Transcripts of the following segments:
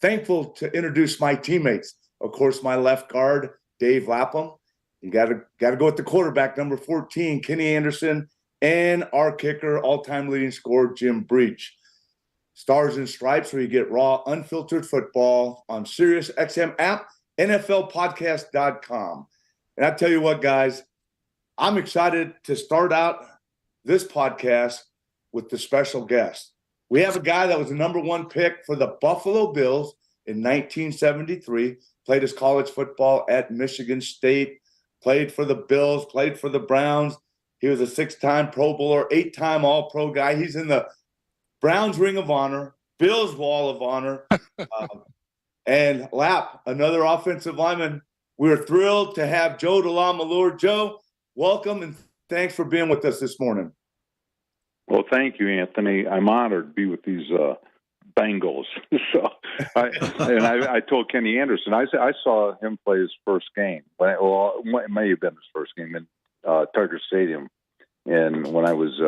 thankful to introduce my teammates. Of course, my left guard, Dave Lapham. You got to go with the quarterback, number 14, Kenny Anderson, and our kicker, all-time leading scorer, Jim Breach. Stars and Stripes, where you get raw, unfiltered football on Sirius XM app, NFLpodcast.com. And I tell you what, guys, I'm excited to start out this podcast with the special guest. We have a guy that was the number one pick for the Buffalo Bills in 1973, played his college football at Michigan State, played for the Bills, played for the Browns. He was a 6-time Pro Bowler, 8-time All-Pro guy. He's in the Browns Ring of Honor, Bills Wall of Honor, and Lap, another offensive lineman. We're thrilled to have Joe DeLamielleure. Joe, welcome, and thanks for being with us this morning. Well, thank you, Anthony. I'm honored to be with these Bengals. So, I told Kenny Anderson, I saw him play his first game. It may have been his first game in Tiger Stadium, and when I was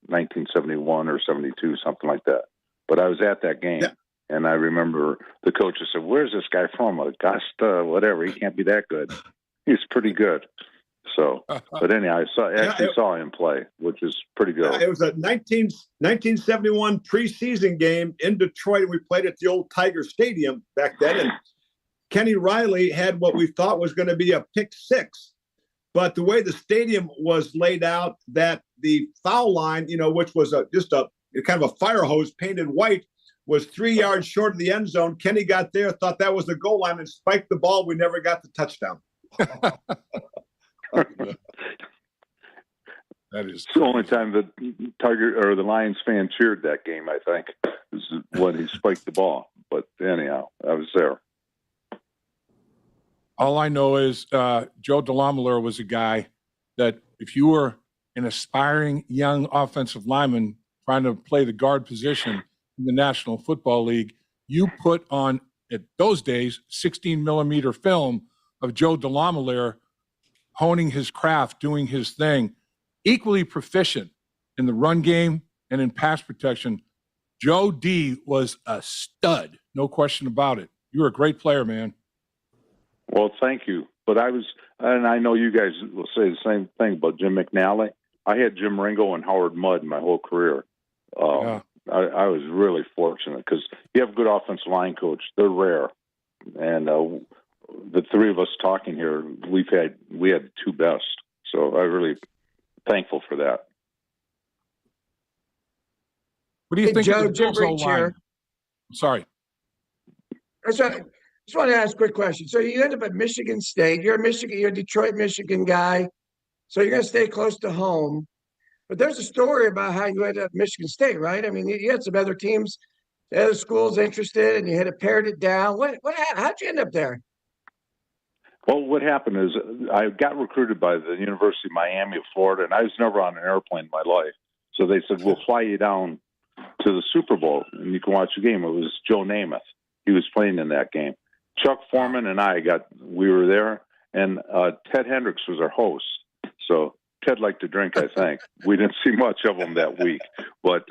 1971 or 72, something like that. But I was at that game, and I remember the coach said, "Where's this guy from? Augusta, whatever. He can't be that good. He's pretty good." So, but anyhow, I saw him play, which is pretty good. It was a 1971 preseason game in Detroit. We played at the old Tiger Stadium back then, and Kenny Riley had what we thought was going to be a pick six. But the way the stadium was laid out, that the foul line, which was just a kind of a fire hose painted white, was 3 yards short of the end zone. Kenny got there, thought that was the goal line, and spiked the ball. We never got the touchdown. That is the only time the Tiger or the Lions fan cheered that game, I think, is when he spiked the ball. But anyhow, I was there. All I know is Joe DeLamielleure was a guy that if you were an aspiring young offensive lineman trying to play the guard position in the National Football League, you put on, at those days, 16-millimeter film of Joe DeLamielleure honing his craft, doing his thing, equally proficient in the run game and in pass protection. Joe D was a stud, no question about it. You were a great player, man. Well, thank you. But and I know you guys will say the same thing about Jim McNally. I had Jim Ringo and Howard Mudd my whole career. I was really fortunate because you have a good offensive line coach. They're rare. And the three of us talking here, we had the two best. So I'm really thankful for that. What do you think Joe, of the Jim Bills Breach O-line? here. Sorry. Just want to ask a quick question. So you end up at Michigan State. You're a Detroit, Michigan guy. So you're going to stay close to home. But there's a story about how you ended up at Michigan State, right? I mean, you had some other teams, other schools interested, and you had to pared it down. How'd you end up there? Well, what happened is I got recruited by the University of Miami of Florida, and I was never on an airplane in my life. So they said, we'll fly you down to the Super Bowl, and you can watch the game. It was Joe Namath. He was playing in that game. Chuck Foreman and we were there, and Ted Hendricks was our host. So Ted liked to drink, I think. We didn't see much of him that week. But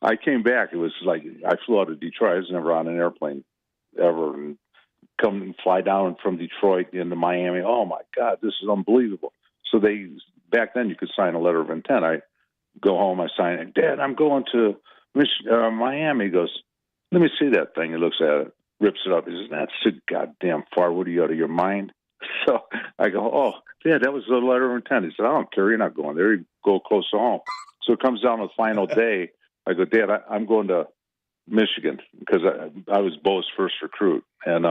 I came back. It was like I flew out of Detroit. I was never on an airplane ever. And come and fly down from Detroit into Miami. Oh, my God, this is unbelievable. So back then you could sign a letter of intent. I go home, I sign it. Dad, I'm going to Miami. He goes, let me see that thing. He looks at it, rips it up. He says, that's so goddamn far. What are you, out of your mind? So I go, oh, Dad, that was the letter of intent. He said, I don't care. You're not going there. You go close to home. So it comes down to the final day. I go, Dad, I'm going to Michigan because I was Bo's first recruit. And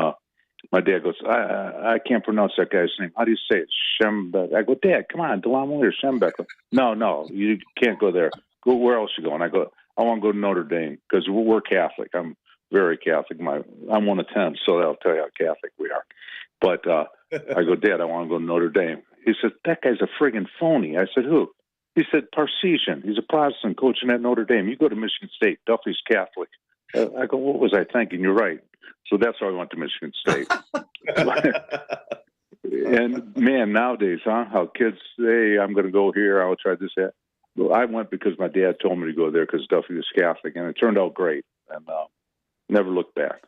my dad goes, I can't pronounce that guy's name. How do you say it? Schembeck. I go, Dad, come on, DeLamielleure, Schembeck. No, you can't go there. Go where else you going? I go, I want to go to Notre Dame because we're Catholic. I'm very Catholic. I'm one of 10, so that'll tell you how Catholic we are. But I go, Dad, I want to go to Notre Dame. He said, that guy's a friggin' phony. I said, who? He said, Parseghian. He's a Protestant coaching at Notre Dame. You go to Michigan State. Duffy's Catholic. I go, what was I thinking? You're right. So that's how I went to Michigan State. And, man, nowadays, how kids say, I'm going to go here, I'll try this, that. Well, I went because my dad told me to go there because Duffy was Catholic, and it turned out great, and never looked back.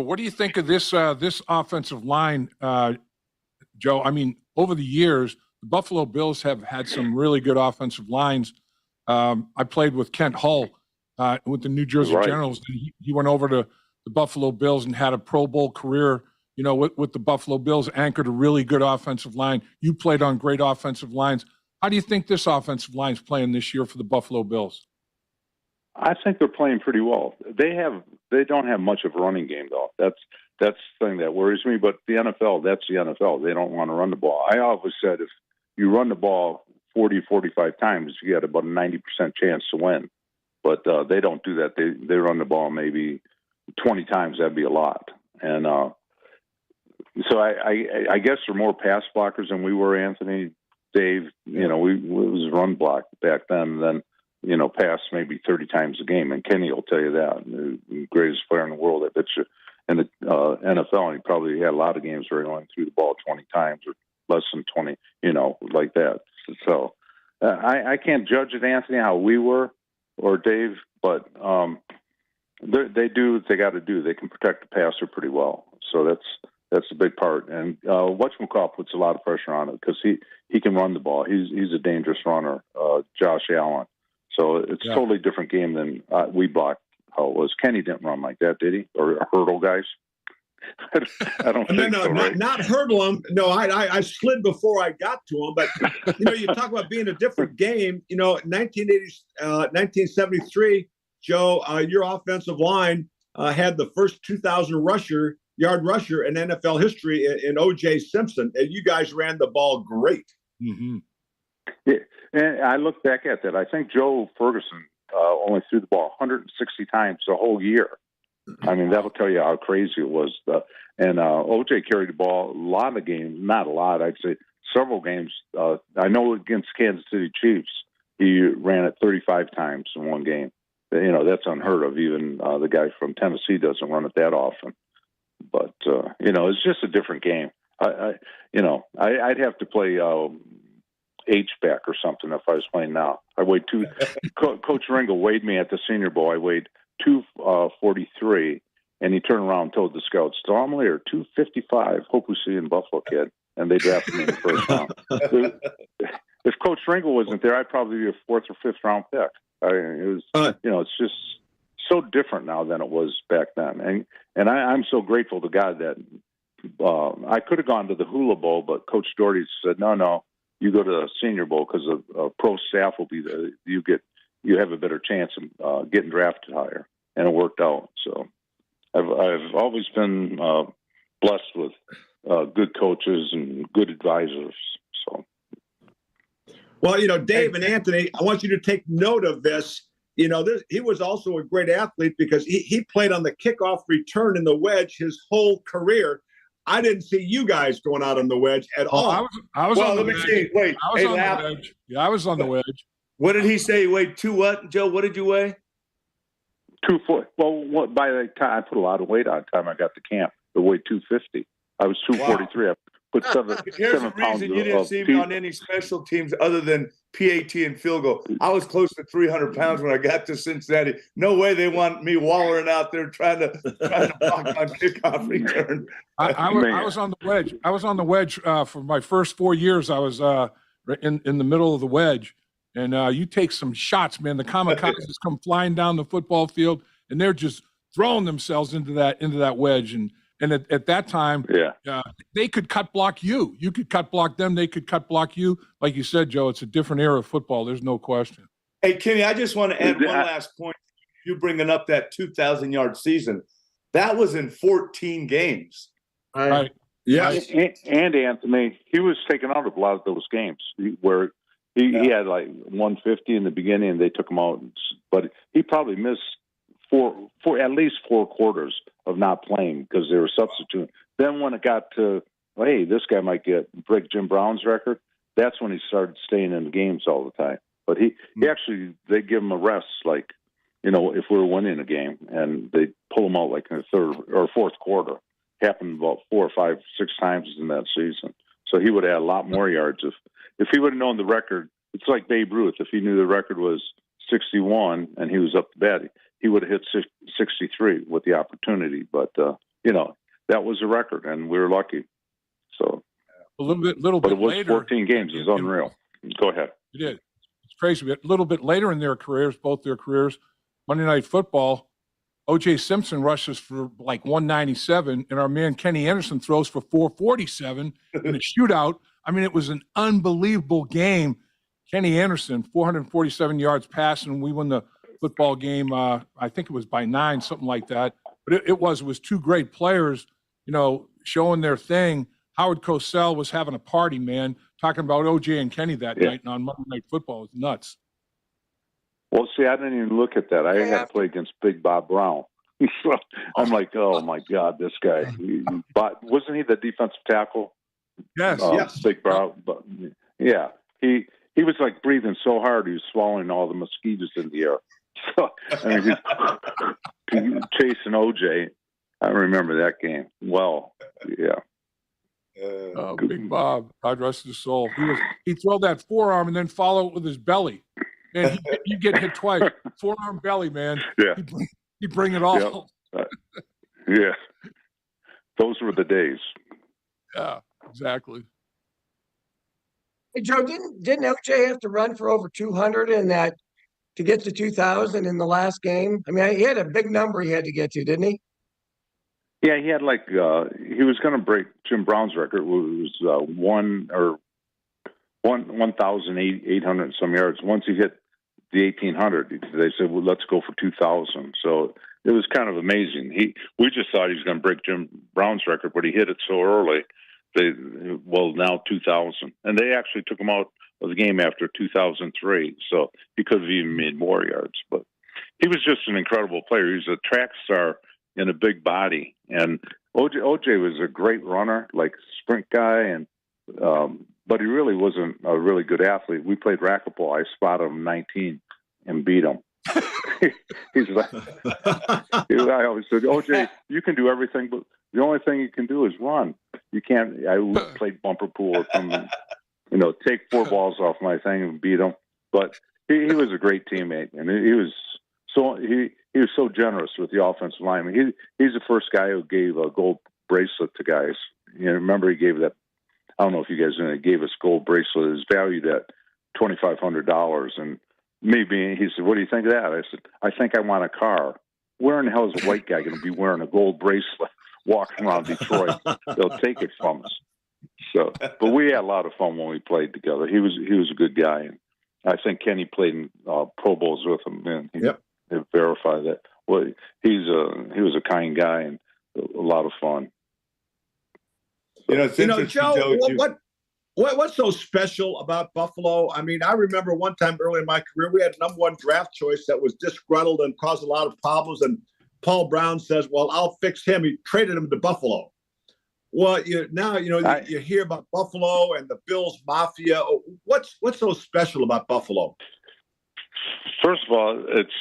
what do you think of this this offensive line, Joe? I mean, over the years, the Buffalo Bills have had some really good offensive lines. I played with Kent Hull with the New Jersey Right. Generals. He went over to the Buffalo Bills and had a Pro Bowl career, with the Buffalo Bills, anchored a really good offensive line. You played on great offensive lines. How do you think this offensive line's playing this year for the Buffalo Bills? I think they're playing pretty well. They don't have much of a running game though. That's the thing that worries me. But the NFL, that's the NFL. They don't want to run the ball. I always said if you run the ball 40, 45 times, you got about a 90% chance to win. But they don't do that. They run the ball maybe 20 times. That'd be a lot. And so I guess they're more pass blockers than we were, Anthony, Dave. We was run block back then. And then pass maybe 30 times a game. And Kenny will tell you that. The greatest player in the world, I bet you, in the NFL. And he probably had a lot of games where he only threw the ball 20 times or less than 20, like that. So I can't judge it, Anthony, how we were or Dave, but they do what they got to do. They can protect the passer pretty well. So that's a big part. And Whatchamacallit puts a lot of pressure on it because he can run the ball. He's a dangerous runner, Josh Allen. So it's a totally different game than we blocked how it was. Kenny didn't run like that, did he? Or hurdle guys? I don't think so, right? Not hurdle him. No, I slid before I got to him. But, you talk about being a different game. 1973, Joe, your offensive line had the first 2,000 yard rusher in NFL history in O.J. Simpson. And you guys ran the ball great. Mm-hmm. Yeah, and I look back at that. I think Joe Ferguson only threw the ball 160 times the whole year. I mean, that'll tell you how crazy it was. And O.J. carried the ball a lot of games, not a lot, I'd say several games. I know against Kansas City Chiefs, he ran it 35 times in one game. That's unheard of. Even the guy from Tennessee doesn't run it that often. But, it's just a different game. I'd have to play H-back or something if I was playing now. I weighed Coach Ringo weighed me at the Senior Bowl. I weighed 243, and he turned around and told the scouts, "Normally are 255. Hope we see you in Buffalo, kid." And they drafted me in the first round. If Coach Ringo wasn't there, I'd probably be a fourth or fifth round pick. It was, it's just so different now than it was back then. And I'm so grateful to God that I could have gone to the Hula Bowl, but Coach Doherty said, no, you go to the Senior Bowl because a pro staff will be there. You have a better chance of getting drafted higher, and it worked out. So I've always been blessed with good coaches and good advisors. So, well, Dave and Anthony, I want you to take note of this. He was also a great athlete because he played on the kickoff return in the wedge his whole career. I didn't see you guys going out on the wedge at all. I was on the wedge. See. Wait, I was on the wedge. Yeah, I was on the wedge. What did he say? Wait, what, Joe? What did you weigh? 240. Well, by the time I put a lot of weight on time I got to camp, I weighed 250. I was 243. Wow. I put Here's seven the pounds reason you didn't see me on any special teams other than PAT and field goal. I was close to 300 pounds when I got to Cincinnati. No way they want me wallering out there trying to block on kickoff return. I was on the wedge. I was on the wedge for my first 4 years. I was in the middle of the wedge. And you take some shots, man. The kamikazes come flying down the football field, and they're just throwing themselves into that wedge. And at that time, they could cut block you. You could cut block them. They could cut block you. Like you said, Joe, it's a different era of football. There's no question. Hey, Kenny, I just want to add one last point. You bringing up that 2,000-yard season. That was in 14 games. Right. Yeah. And Anthony, he was taken out of a lot of those games where he had like 150 in the beginning, and they took him out. But he probably missed at least four quarters of not playing because they were substituting. Then when it got to, hey, this guy might break Jim Brown's record, that's when he started staying in the games all the time. But he actually, they give him a rest, like, if we were winning a game, and they pull him out like in the third or fourth quarter. Happened about 4 or 5, 6 times in that season. So he would have had a lot more yards if he would have known the record. It's like Babe Ruth. If he knew the record was 61 and he was up to bat, he would have hit 63 with the opportunity. But that was a record, and we were lucky. So A little but bit it was later. 14 games. It's unreal. Go ahead. It is. It's crazy. But a little bit later in their careers, both their careers, Monday Night Football, O.J. Simpson rushes for like 197, and our man Kenny Anderson throws for 447 in a shootout. I mean, it was an unbelievable game. Kenny Anderson, 447 yards passing, and we won the football game. I think it was by 9, something like that. But it was two great players, showing their thing. Howard Cosell was having a party, man, talking about O.J. and Kenny that night, and on Monday Night Football. It was nuts. Well, see, I didn't even look at that. I had to play against Big Bob Brown. So I'm like, oh my God, this guy. But wasn't he the defensive tackle? Yes. Yes. Big Bob. But yeah, he was like breathing so hard he was swallowing all the mosquitoes in the air. So I mean, he's chasing OJ. I remember that game. Well, yeah. Big Bob, God rest his soul. He'd throw that forearm and then follow it with his belly. Man, you get hit twice. Forearm, belly, man. Yeah. He'd bring it all. Yep. Yeah. Those were the days. Yeah, exactly. Hey, Joe, didn't OJ have to run for over 200 in that to get to 2,000 in the last game? I mean, he had a big number he had to get to, didn't he? Yeah, he had he was going to break Jim Brown's record. It was 1,800 and some yards. Once he hit the 1,800, they said, "Well, let's go for 2,000." So it was kind of amazing. We just thought he was going to break Jim Brown's record, but he hit it so early. Now 2,000, and they actually took him out of the game after 2003. So he could have even made more yards, but he was just an incredible player. He was a track star in a big body, and OJ was a great runner, like sprint guy, and but he really wasn't a really good athlete. We played racquetball. I spotted him 19 and beat him. He's like, I always said, OJ, you can do everything, but the only thing you can do is run. You can't. I played bumper pool with him, and, take 4 balls off my thing and beat him. But he was a great teammate, and he was so generous with the offensive lineman. He's the first guy who gave a gold bracelet to guys. Remember he gave that. I don't know if you guys know. He gave us gold bracelet. It's valued at $2,500. And he said, "What do you think of that?" I said, "I think I want a car." Where in the hell is a white guy going to be wearing a gold bracelet walking around Detroit? They'll take it from us. So, but we had a lot of fun when we played together. He was a good guy, and I think Kenny played in Pro Bowls with him, and he verified that. Well, he was a kind guy and a lot of fun. Joe, what's so special about Buffalo? I mean, I remember one time early in my career, we had number 1 draft choice that was disgruntled and caused a lot of problems. And Paul Brown says, "Well, I'll fix him." He traded him to Buffalo. Well, you hear about Buffalo and the Bills Mafia. What's so special about Buffalo? First of all, it's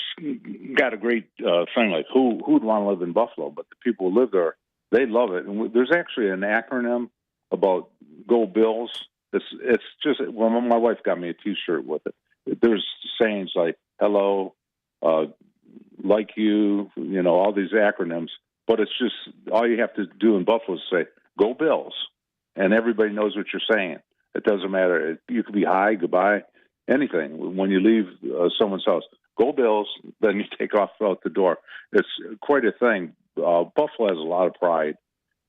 got a great thing. Like who'd want to live in Buffalo? But the people who live there, they love it. And there's actually an acronym about Go Bills. It's just, well, my wife got me a T-shirt with it. There's sayings like "hello," "like you," all these acronyms. But it's just all you have to do in Buffalo is say "Go Bills," and everybody knows what you're saying. It doesn't matter. You could be hi, goodbye, anything. When you leave someone's house, "Go Bills," then you take off out the door. It's quite a thing. Buffalo has a lot of pride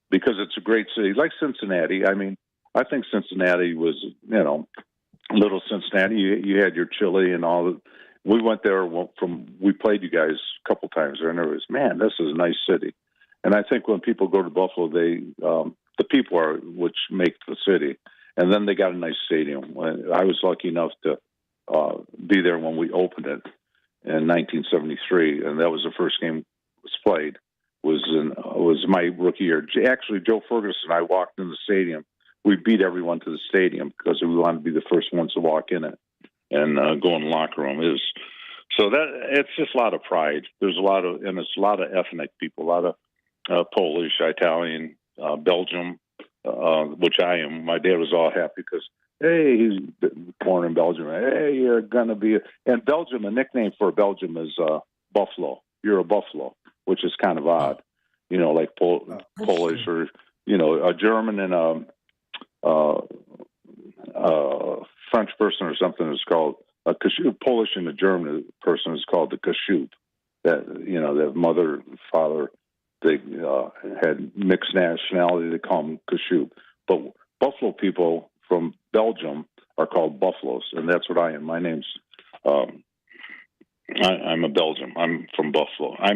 because it's a great city, like Cincinnati. I mean, I think Cincinnati was, little Cincinnati. You had your chili and all. We went there we played you guys a couple times there, and it was, man, this is a nice city. And I think when people go to Buffalo, the people are which make the city, and then they got a nice stadium. I was lucky enough to be there when we opened it in 1973, and that was the first game was played. Was my rookie year. Actually, Joe Ferguson and I walked in the stadium. We beat everyone to the stadium because we wanted to be the first ones to walk in it and go in the locker room. It's just a lot of pride. It's a lot of ethnic people, a lot of Polish, Italian, Belgium, which I am. My dad was all happy because, hey, he's born in Belgium. Hey, you're gonna be. And Belgium, a nickname for Belgium is Buffalo. You're a Buffalo, which is kind of odd. like Polish or a German and a French person or something is called a Kashub. Polish and a German person is called the Kashub. That their mother, father, they had mixed nationality. They call them Kashub. But Buffalo people from Belgium are called Buffaloes, and that's what I am. My name's I'm a Belgian. I'm from Buffalo. My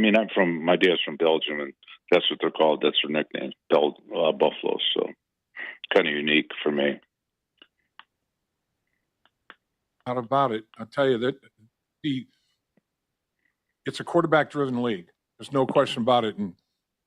dad's from Belgium, and that's what they're called. That's their nickname, Buffaloes. So kind of unique for me. Not about it. I'll tell you that it's a quarterback-driven league. There's no question about it. And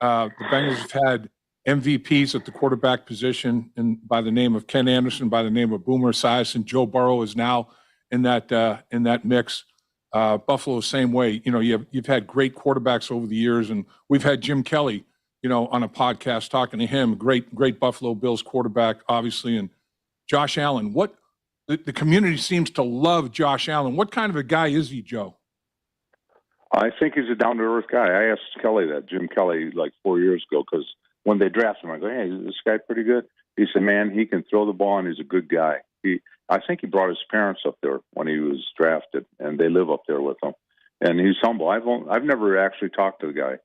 the Bengals have had MVPs at the quarterback position, and by the name of Ken Anderson, by the name of Boomer Esiason. Joe Burrow is now in that mix. Buffalo, same way. You've had great quarterbacks over the years, and we've had Jim Kelly, on a podcast talking to him. Great Buffalo Bills quarterback, obviously, and Josh Allen. The community seems to love Josh Allen. What kind of a guy is he, Joe? I think he's a down-to-earth guy. I asked Kelly that, Jim Kelly, like 4 years ago, because when they drafted him, I go, hey, is this guy pretty good? He said, man, he can throw the ball, and he's a good guy. I think he brought his parents up there when he was drafted, and they live up there with him. And he's humble. I've never actually talked to the guy,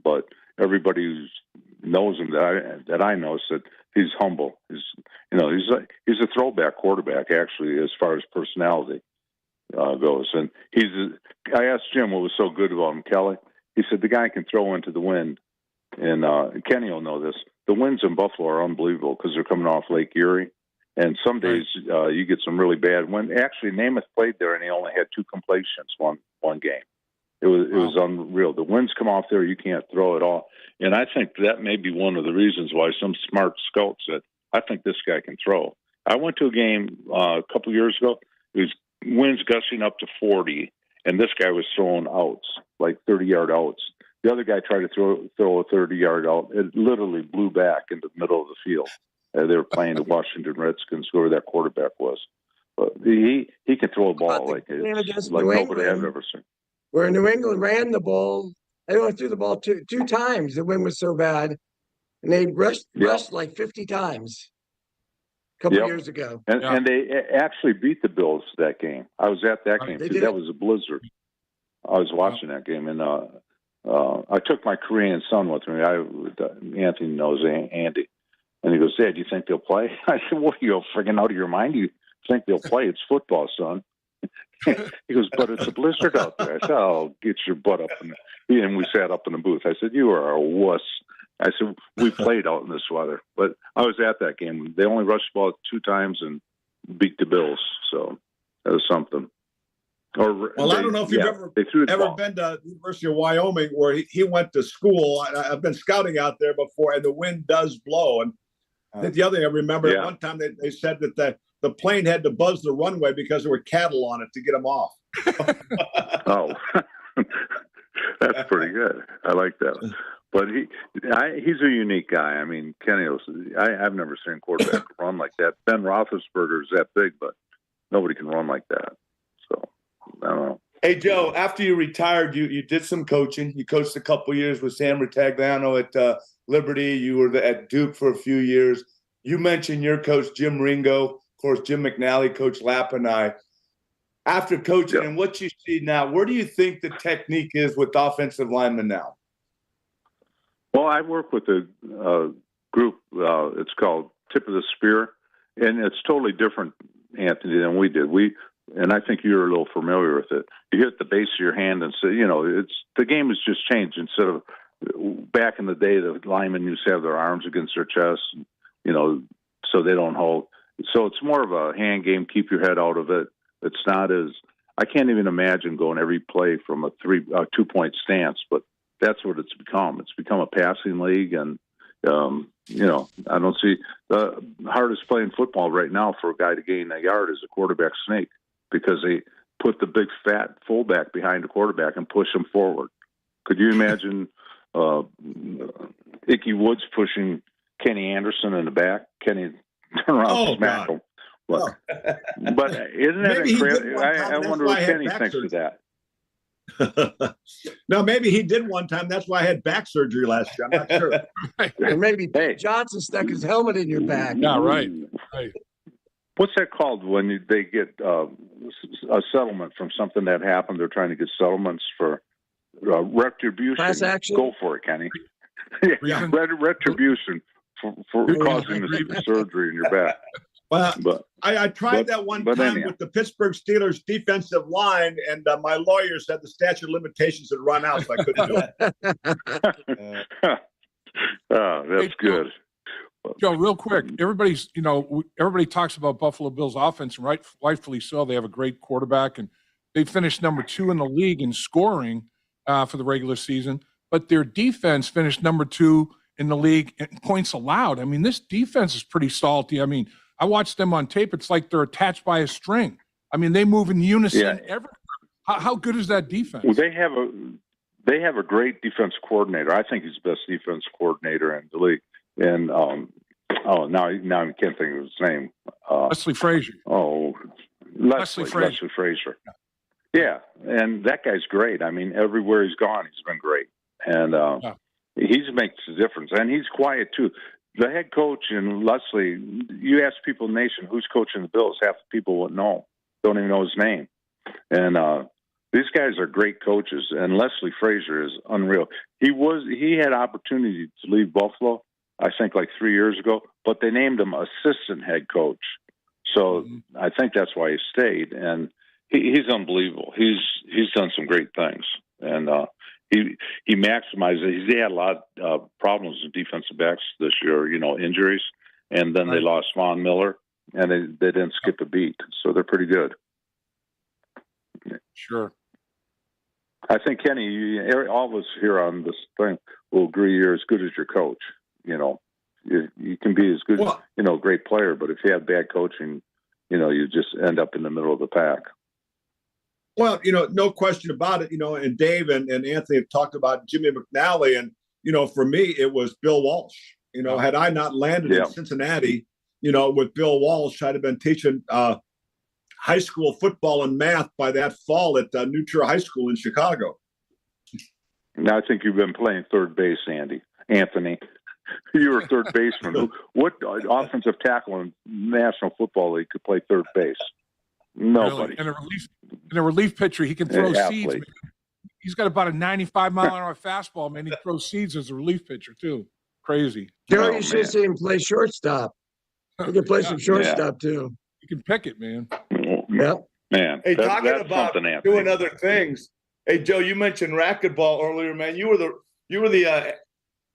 but everybody who knows him that I know said he's humble. He's a throwback quarterback, actually, as far as personality goes. And I asked Jim what was so good about him, Kelly. He said the guy can throw into the wind. And Kenny will know this. The winds in Buffalo are unbelievable because they're coming off Lake Erie. And some days you get some really bad wind. Actually, Namath played there, and he only had 2 completions one game. It was unreal. The winds come off there, you can't throw at all. And I think that may be one of the reasons why some smart scouts said, I think this guy can throw. I went to a game a couple of years ago. It was winds gusting up to 40, and this guy was throwing outs, like 30-yard outs. The other guy tried to throw a 30-yard out. It literally blew back into the middle of the field. They were playing the Washington Redskins, whoever that quarterback was. But he can throw a ball like nobody I've ever seen. Where New England ran the ball, they only threw the ball two times. The wind was so bad, and they rushed like 50 times a couple years ago. And they actually beat the Bills that game. I was at that game too. That was a blizzard. I was watching that game, and I took my Korean son with me. Anthony knows Andy. And he goes, Dad, do you think they'll play? I said, what, are you friggin' out of your mind? You think they'll play? It's football, son. He goes, but it's a blizzard out there. I said, oh, get your butt up. And we sat up in the booth. I said, you are a wuss. I said, we played out in this weather. But I was at that game. They only rushed the ball 2 times and beat the Bills. So that was something. I don't know if you've ever been to the University of Wyoming, where he went to school. I've been scouting out there before, and the wind does blow. And I think the other thing I remember, one time they said that the plane had to buzz the runway because there were cattle on it to get them off. Oh, that's pretty good. I like that. But he's a unique guy. I mean, Kenny, I've never seen a quarterback run like that. Ben Roethlisberger is that big, but nobody can run like that. So I don't know. Hey, Joe, after you retired, you did some coaching. You coached a couple years with Sam Rutagliano at Liberty. You were at Duke for a few years. You mentioned your coach, Jim Ringo. Of course, Jim McNally, Coach Lapp, and I. After coaching and what you see now, where do you think the technique is with offensive linemen now? Well, I work with a group. It's called Tip of the Spear, and it's totally different, Anthony, than we did. And I think you're a little familiar with it. You hit the base of your hand and say, the game has just changed. Instead of back in the day, the linemen used to have their arms against their chest, so they don't hold. So it's more of a hand game. Keep your head out of it. It's not as I can't even imagine going every play from a 2-point stance, but that's what it's become. It's become a passing league, and I don't see the hardest play in football right now for a guy to gain a yard is a quarterback sneak, because they put the big fat fullback behind the quarterback and push him forward. Could you imagine Ickey Woods pushing Kenny Anderson in the back? Kenny turn around and smack him. But isn't that incredible? I wonder what Kenny thinks of that. No, maybe he did one time. That's why I had back surgery last year. I'm not sure. Or maybe Hey. Johnson stuck his helmet in your back. Yeah, right. Right. What's that called when they get a settlement from something that happened? They're trying to get settlements for retribution. Class action? Go for it, Kenny. Reason- Retribution for causing the surgery in your back. Well, But I tried But- that one but time anyhow. with the Pittsburgh Steelers defensive line, and my lawyer said the statute of limitations had run out, so I couldn't do it. that's Hey, good. Joe, real quick, everybody talks about Buffalo Bills offense, and rightfully so. They have a great quarterback, and they finished number 2 in the league in scoring for the regular season. But their defense finished number 2 in the league in points allowed. I mean, this defense is pretty salty. I mean, I watched them on tape. It's like they're attached by a string. I mean, they move in unison everywhere. How good is that defense? Well, they have a great defense coordinator. I think he's the best defense coordinator in the league. And now I can't think of his name. Leslie Frazier. Leslie Frazier. Frazier. Yeah, and that guy's great. I mean, everywhere he's gone, he's been great, and he makes a difference. And he's quiet too. The head coach and Leslie, you ask people in the nation who's coaching the Bills, half the people wouldn't know, don't even know his name. And these guys are great coaches, and Leslie Frazier is unreal. He had opportunity to leave Buffalo, I think, like 3 years ago, but they named him assistant head coach. So I think that's why he stayed, and he's unbelievable. He's done some great things, and he maximized it. He had a lot of problems with defensive backs this year, injuries, and then they lost Von Miller, and they didn't skip a beat, so they're pretty good. Sure. I think, Kenny, all of us here on this thing will agree you're as good as your coach. You can be as good, great player, but if you have bad coaching, you just end up in the middle of the pack. Well, no question about it. And Dave and Anthony have talked about Jimmy McNally, and for me, it was Bill Walsh. Had I not landed in Cincinnati, with Bill Walsh, I'd have been teaching high school football and math by that fall at New Trier High School in Chicago. Now I think you've been playing third base, Anthony. You were a third baseman. What offensive tackle in National Football League could play third base? Nobody. Really? And a relief pitcher, he can throw seeds. Man. He's got about a 95-mile-an-hour fastball, man. He throws seeds as a relief pitcher, too. Crazy. Joe, you should see him play shortstop. He can play some shortstop, too. You can pick it, man. Yeah. Man. Hey, talking about doing other things. Hey, Joe, you mentioned racquetball earlier, man. You were the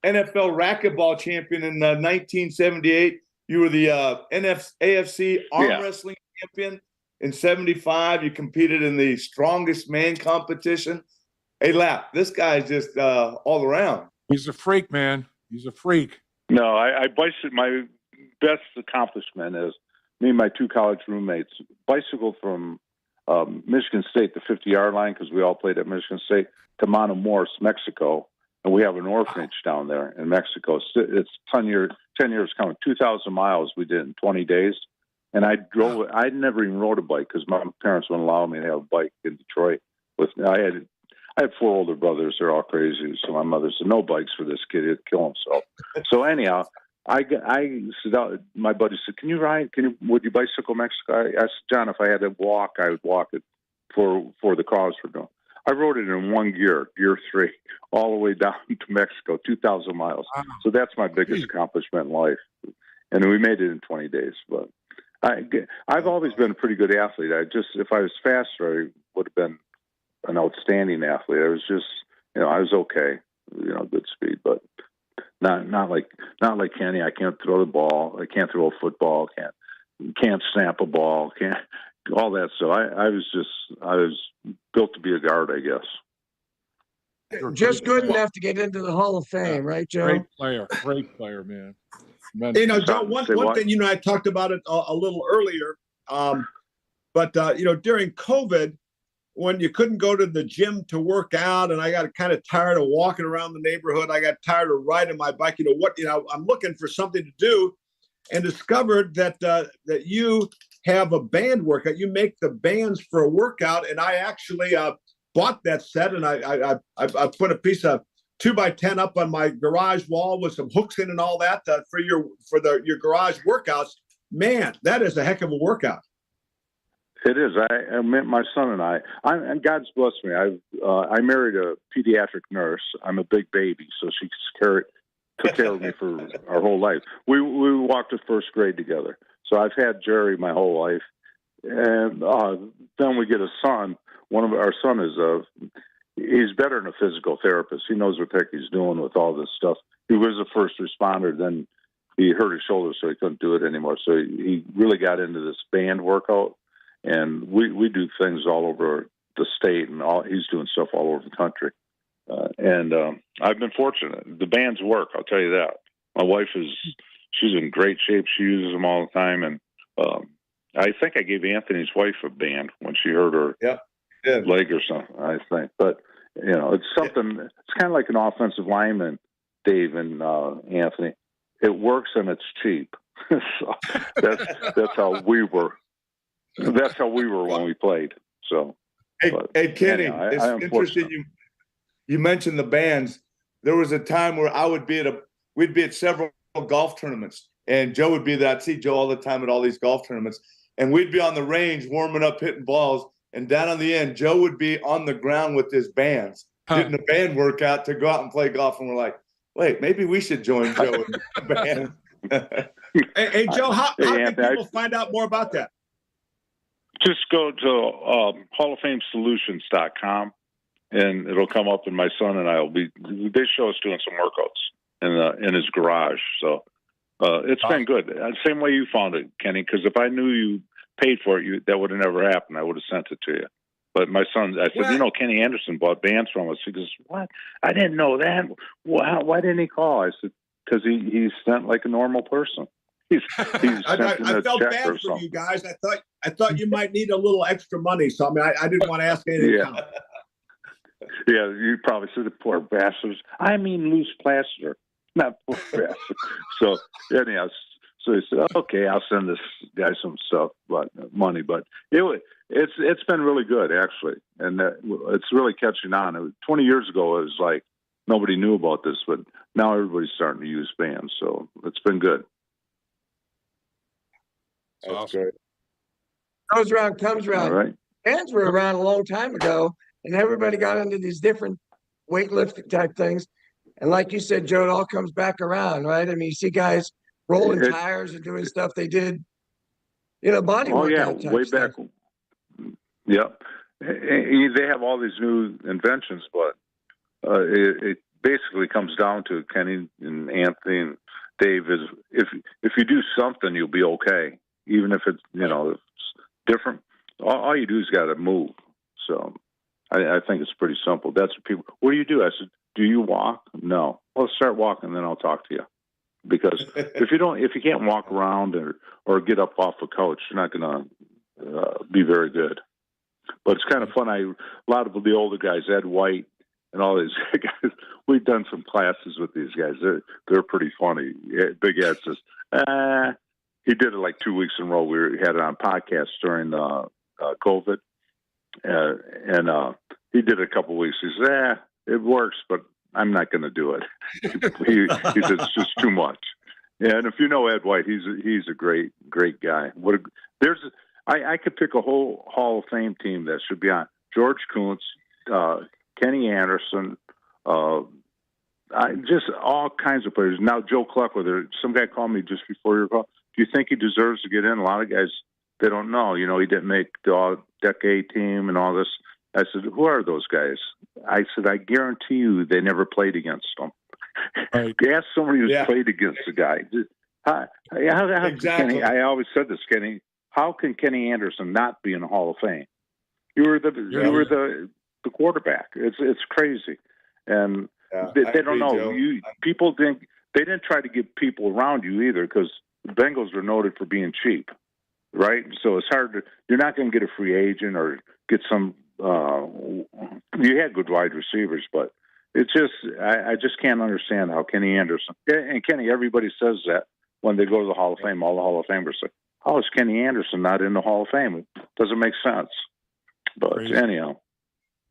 NFL racquetball champion in 1978. You were the AFC arm wrestling champion in 75. You competed in the strongest man competition. Hey, Lap, this guy's just all around. He's a freak, man. He's a freak. No, I bicycled. My best accomplishment is me and my 2 college roommates bicycled from Michigan State, the 50-yard line, because we all played at Michigan State, to Matamoros, Mexico. And we have an orphanage down there in Mexico. It's 10 years coming. 2,000 miles we did in 20 days. And I drove it. I never even rode a bike because my parents wouldn't allow me to have a bike in Detroit. I had 4 older brothers. They're all crazy. So my mother said, no bikes for this kid. He'd kill himself. So anyhow, I said, my buddy said, can you ride? Would you bicycle Mexico? I said, John, if I had to walk, I would walk it for the cause we're doing. I rode it in one gear 3, all the way down to Mexico, 2,000 miles. Wow. So that's my biggest accomplishment in life. And we made it in 20 days. But I've always been a pretty good athlete. If I was faster, I would have been an outstanding athlete. I was just, I was okay, good speed, but not like Kenny. I can't throw the ball. I can't throw a football. Can't snap a ball. Can't all that. So I was built to be a guard, I guess. Just good enough to get into the Hall of Fame, right, Joe? Great player, man. Joe, one thing, I talked about it a little earlier, but during COVID, when you couldn't go to the gym to work out, and I got kind of tired of walking around the neighborhood, I got tired of riding my bike. I'm looking for something to do, and discovered that you have a band workout. You make the bands for a workout, and I actually bought that set, and I put a piece of 2x10 up on my garage wall with some hooks in and all that for your garage workouts. Man, that is a heck of a workout. It is. I met my son and God's blessed me. I married a pediatric nurse. I'm a big baby, so she took care of me for our whole life. We walked to first grade together. So I've had Jerry my whole life. And then we get a son. Our son he's better than a physical therapist. He knows what the heck he's doing with all this stuff. He was a first responder. Then he hurt his shoulder, so he couldn't do it anymore. So he really got into this band workout. And we do things all over the state, and he's doing stuff all over the country. And I've been fortunate. The bands work, I'll tell you that. My wife she's in great shape. She uses them all the time. And I think I gave Anthony's wife a band when she hurt her leg or something, I think. But, it's something, it's kind of like an offensive lineman, Dave and Anthony. It works and it's cheap. So that's how we were. That's how we were when we played. So, hey Kenny, anyhow, it's interesting. You mentioned the bands. There was a time where we'd be at several golf tournaments, and Joe would be there. I'd see Joe all the time at all these golf tournaments, and we'd be on the range warming up, hitting balls, and down on the end, Joe would be on the ground with his bands, getting a band workout to go out and play golf. And we're like, wait, maybe we should join Joe in the band. Hey Joe, how can people find out more about that? Just go to halloffamesolutions.com, and it'll come up, and my son and I they show us doing some workouts in his garage. So it's been good. Same way you found it, Kenny, because if I knew you paid for it, that would have never happened. I would have sent it to you. But my son, I said, Kenny Anderson bought bands from us. He goes, what? I didn't know that. Why didn't he call? I said, because he's sent like a normal person. I felt bad for you guys. I thought you might need a little extra money, so I didn't want to ask anything. Yeah, you probably said the poor bastards. I mean loose plaster, not poor bastards. So anyhow, so he said, okay, I'll send this guy some stuff, money. But it's been really good actually, and it's really catching on. 20 years ago, it was like nobody knew about this, but now everybody's starting to use bands, so it's been good. That's awesome. great. Goes around, comes around. All right. Bands were around a long time ago, and everybody got into these different weightlifting type things. And like you said, Joe, it all comes back around, right? I mean, you see guys rolling tires and doing stuff they did, body workout type way stuff. back. Yeah. They have all these new inventions, but it basically comes down to Kenny and Anthony and Dave is if you do something, you'll be okay. Even if it's, it's different, all you do is got to move. So I think it's pretty simple. That's what people, what do you do? I said, do you walk? No. Well, start walking, then I'll talk to you. Because if you can't walk around or get up off the couch, you're not going to be very good. But it's kind of fun. A lot of the older guys, Ed White and all these guys, we've done some classes with these guys. They're pretty funny. Big Ed says, he did it like 2 weeks in a row. We had it on podcast during COVID. And he did it a couple of weeks. He said, it works, but I'm not going to do it. he said, it's just too much. And if you know Ed White, he's a great guy. I could pick a whole Hall of Fame team that should be on. George Kuntz, Kenny Anderson, just all kinds of players. Now, Joe Cluckler, some guy called me just before your call. Do you think he deserves to get in? A lot of guys, they don't know. He didn't make the all-decade team and all this. I said, who are those guys? I said, I guarantee you they never played against them. Right. Ask somebody who's played against the guy. Exactly. Kenny, I always said this, Kenny. How can Kenny Anderson not be in the Hall of Fame? You were the quarterback. It's crazy, and they don't know. Joe. People think they didn't try to get people around you either, because the Bengals are noted for being cheap, right? So it's hard you're not going to get a free agent or get some. You had good wide receivers, but it's just I just can't understand how Kenny Anderson and Kenny. Everybody says that when they go to the Hall of Fame. All the Hall of Famers say, "How is Kenny Anderson not in the Hall of Fame?" It doesn't make sense. But anyhow,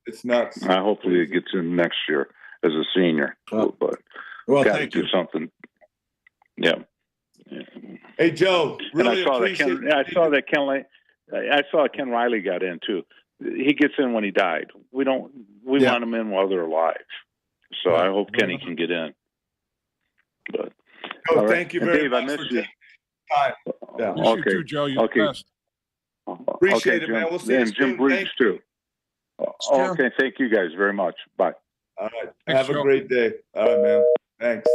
It's nuts. Hopefully it gets in next year as a senior. Well, But Well, got to thank do you. something. Yeah. Hey, Joe, really and appreciate I saw Ken Riley got in too. He gets in when he died. We want him in while they're alive. So I hope Kenny can get in. But Joe, all right. thank you And very Dave, I much miss for you. taking time. Yeah. Miss you too, Joe. You're the best. Appreciate it, man. We'll see you and Jim soon. Breach Thank too. Okay, thank you guys very much. Bye. All right. Thanks, Have a Joe. great day. All right, man. Thanks.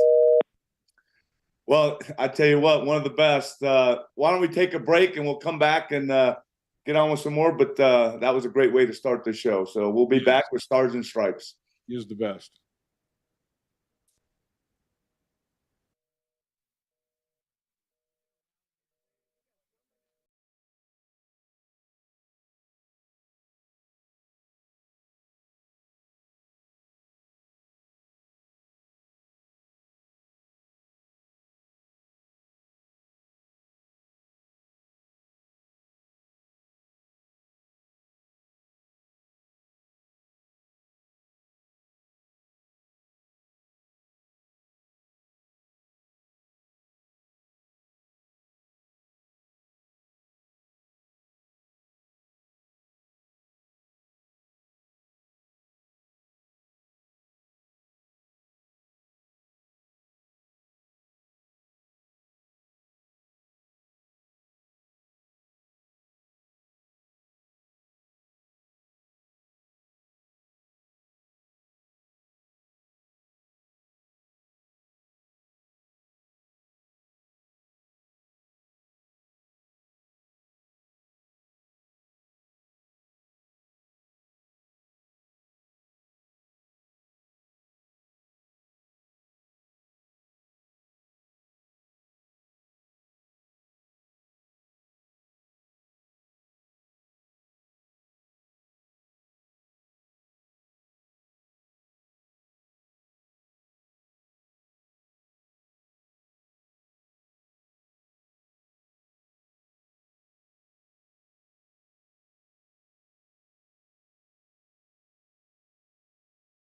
Well, I tell you what, one of the best. Why don't we take a break and we'll come back and get on with some more? But that was a great way to start the show. So we'll be back with Stars and Stripes. He is the best.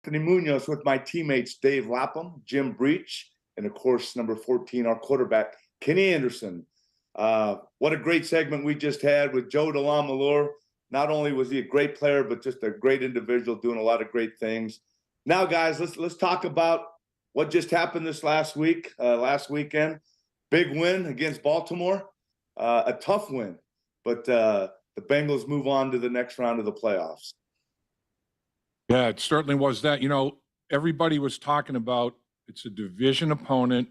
Anthony Munoz with my teammates Dave Lapham, Jim Breach, and of course, number 14, our quarterback, Kenny Anderson. What a great segment we just had with Joe DeLamielleure. Not only was he a great player, but just a great individual doing a lot of great things. Now, guys, let's talk about what just happened this last weekend. Big win against Baltimore, a tough win, but the Bengals move on to the next round of the playoffs. Yeah, it certainly was that. You know, everybody was talking about it's a division opponent.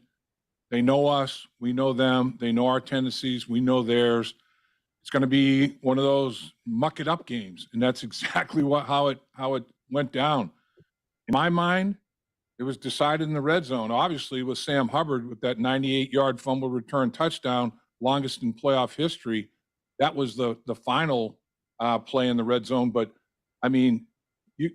They know us. We know them. They know our tendencies. We know theirs. It's going to be one of those muck it up games, and that's exactly how it went down. In my mind, it was decided in the red zone. Obviously, with Sam Hubbard with that 98-yard fumble return touchdown, longest in playoff history. That was the final play in the red zone. But I mean,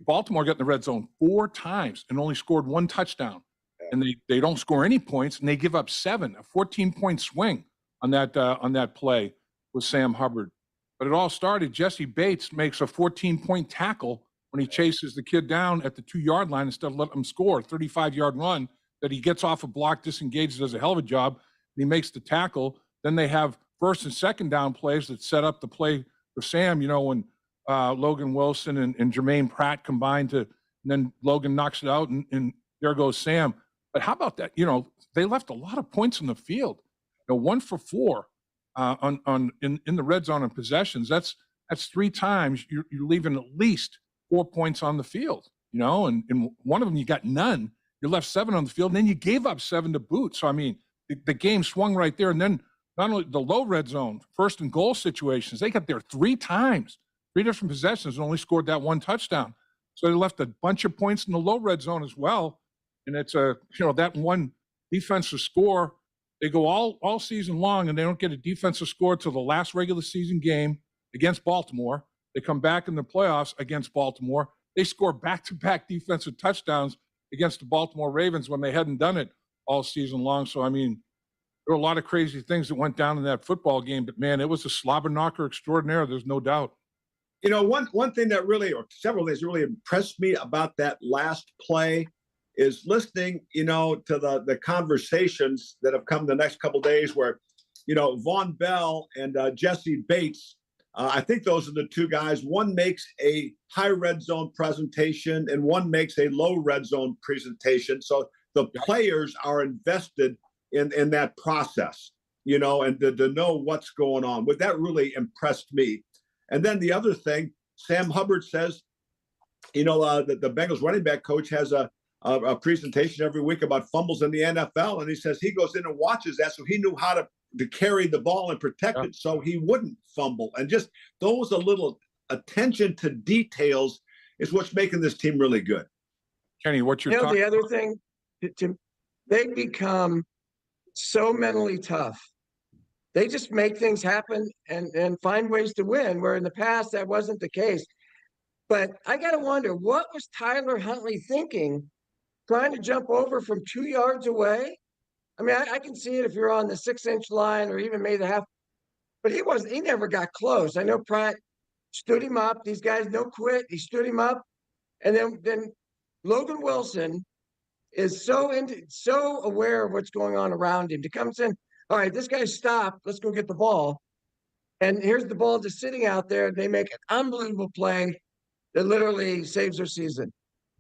Baltimore got in the red zone 4 times and only scored 1 touchdown. And they don't score any points, and they give up 7, a 14-point swing on that play with Sam Hubbard. But it all started, Jesse Bates makes a 14-point tackle when he chases the kid down at the 2-yard line instead of letting him score a 35-yard run that he gets off a block, disengages, does a hell of a job, and he makes the tackle. Then they have first and second down plays that set up the play for Sam, you know, when Logan Wilson and Jermaine Pratt combined and then Logan knocks it out, and there goes Sam. But how about that? You know, they left a lot of points in the field. You know, 1 for 4 in the red zone and possessions. That's 3 times you're leaving at least 4 points on the field. You know, and one of them you got none. You left 7 on the field, and then you gave up 7 to boot. So I mean, the game swung right there. And then not only the low red zone, first and goal situations, they got there 3 times, 3 different possessions, and only scored that 1 touchdown. So they left a bunch of points in the low red zone as well. And it's that one defensive score. They go all season long, and they don't get a defensive score till the last regular season game against Baltimore. They come back in the playoffs against Baltimore. They score back-to-back defensive touchdowns against the Baltimore Ravens when they hadn't done it all season long. So, I mean, there were a lot of crazy things that went down in that football game. But, man, it was a slobber knocker extraordinaire. There's no doubt. You know, one thing that really, or several things really impressed me about that last play is listening, you know, to the conversations that have come the next couple of days where, you know, Von Bell and Jesse Bates, I think those are the two guys. One makes a high red zone presentation and one makes a low red zone presentation. So the players are invested in that process, you know, and to know what's going on. But that really impressed me. And then the other thing, Sam Hubbard says, you know, the Bengals running back coach has a presentation every week about fumbles in the NFL. And he says he goes in and watches that. So he knew how to carry the ball and protect it so he wouldn't fumble. And just those a little attention to details is what's making this team really good. Kenny, what you're talking the other thing, they become so mentally tough. They just make things happen and find ways to win, where in the past that wasn't the case. But I got to wonder, what was Tyler Huntley thinking, trying to jump over from 2 yards away? I mean, I can see it if you're on the 6-inch line or even maybe the half, but he never got close. I know Pratt stood him up. These guys no quit. He stood him up. And then Logan Wilson is so aware of what's going on around him to come in. All right, this guy's stopped. Let's go get the ball. And here's the ball just sitting out there. They make an unbelievable play that literally saves their season.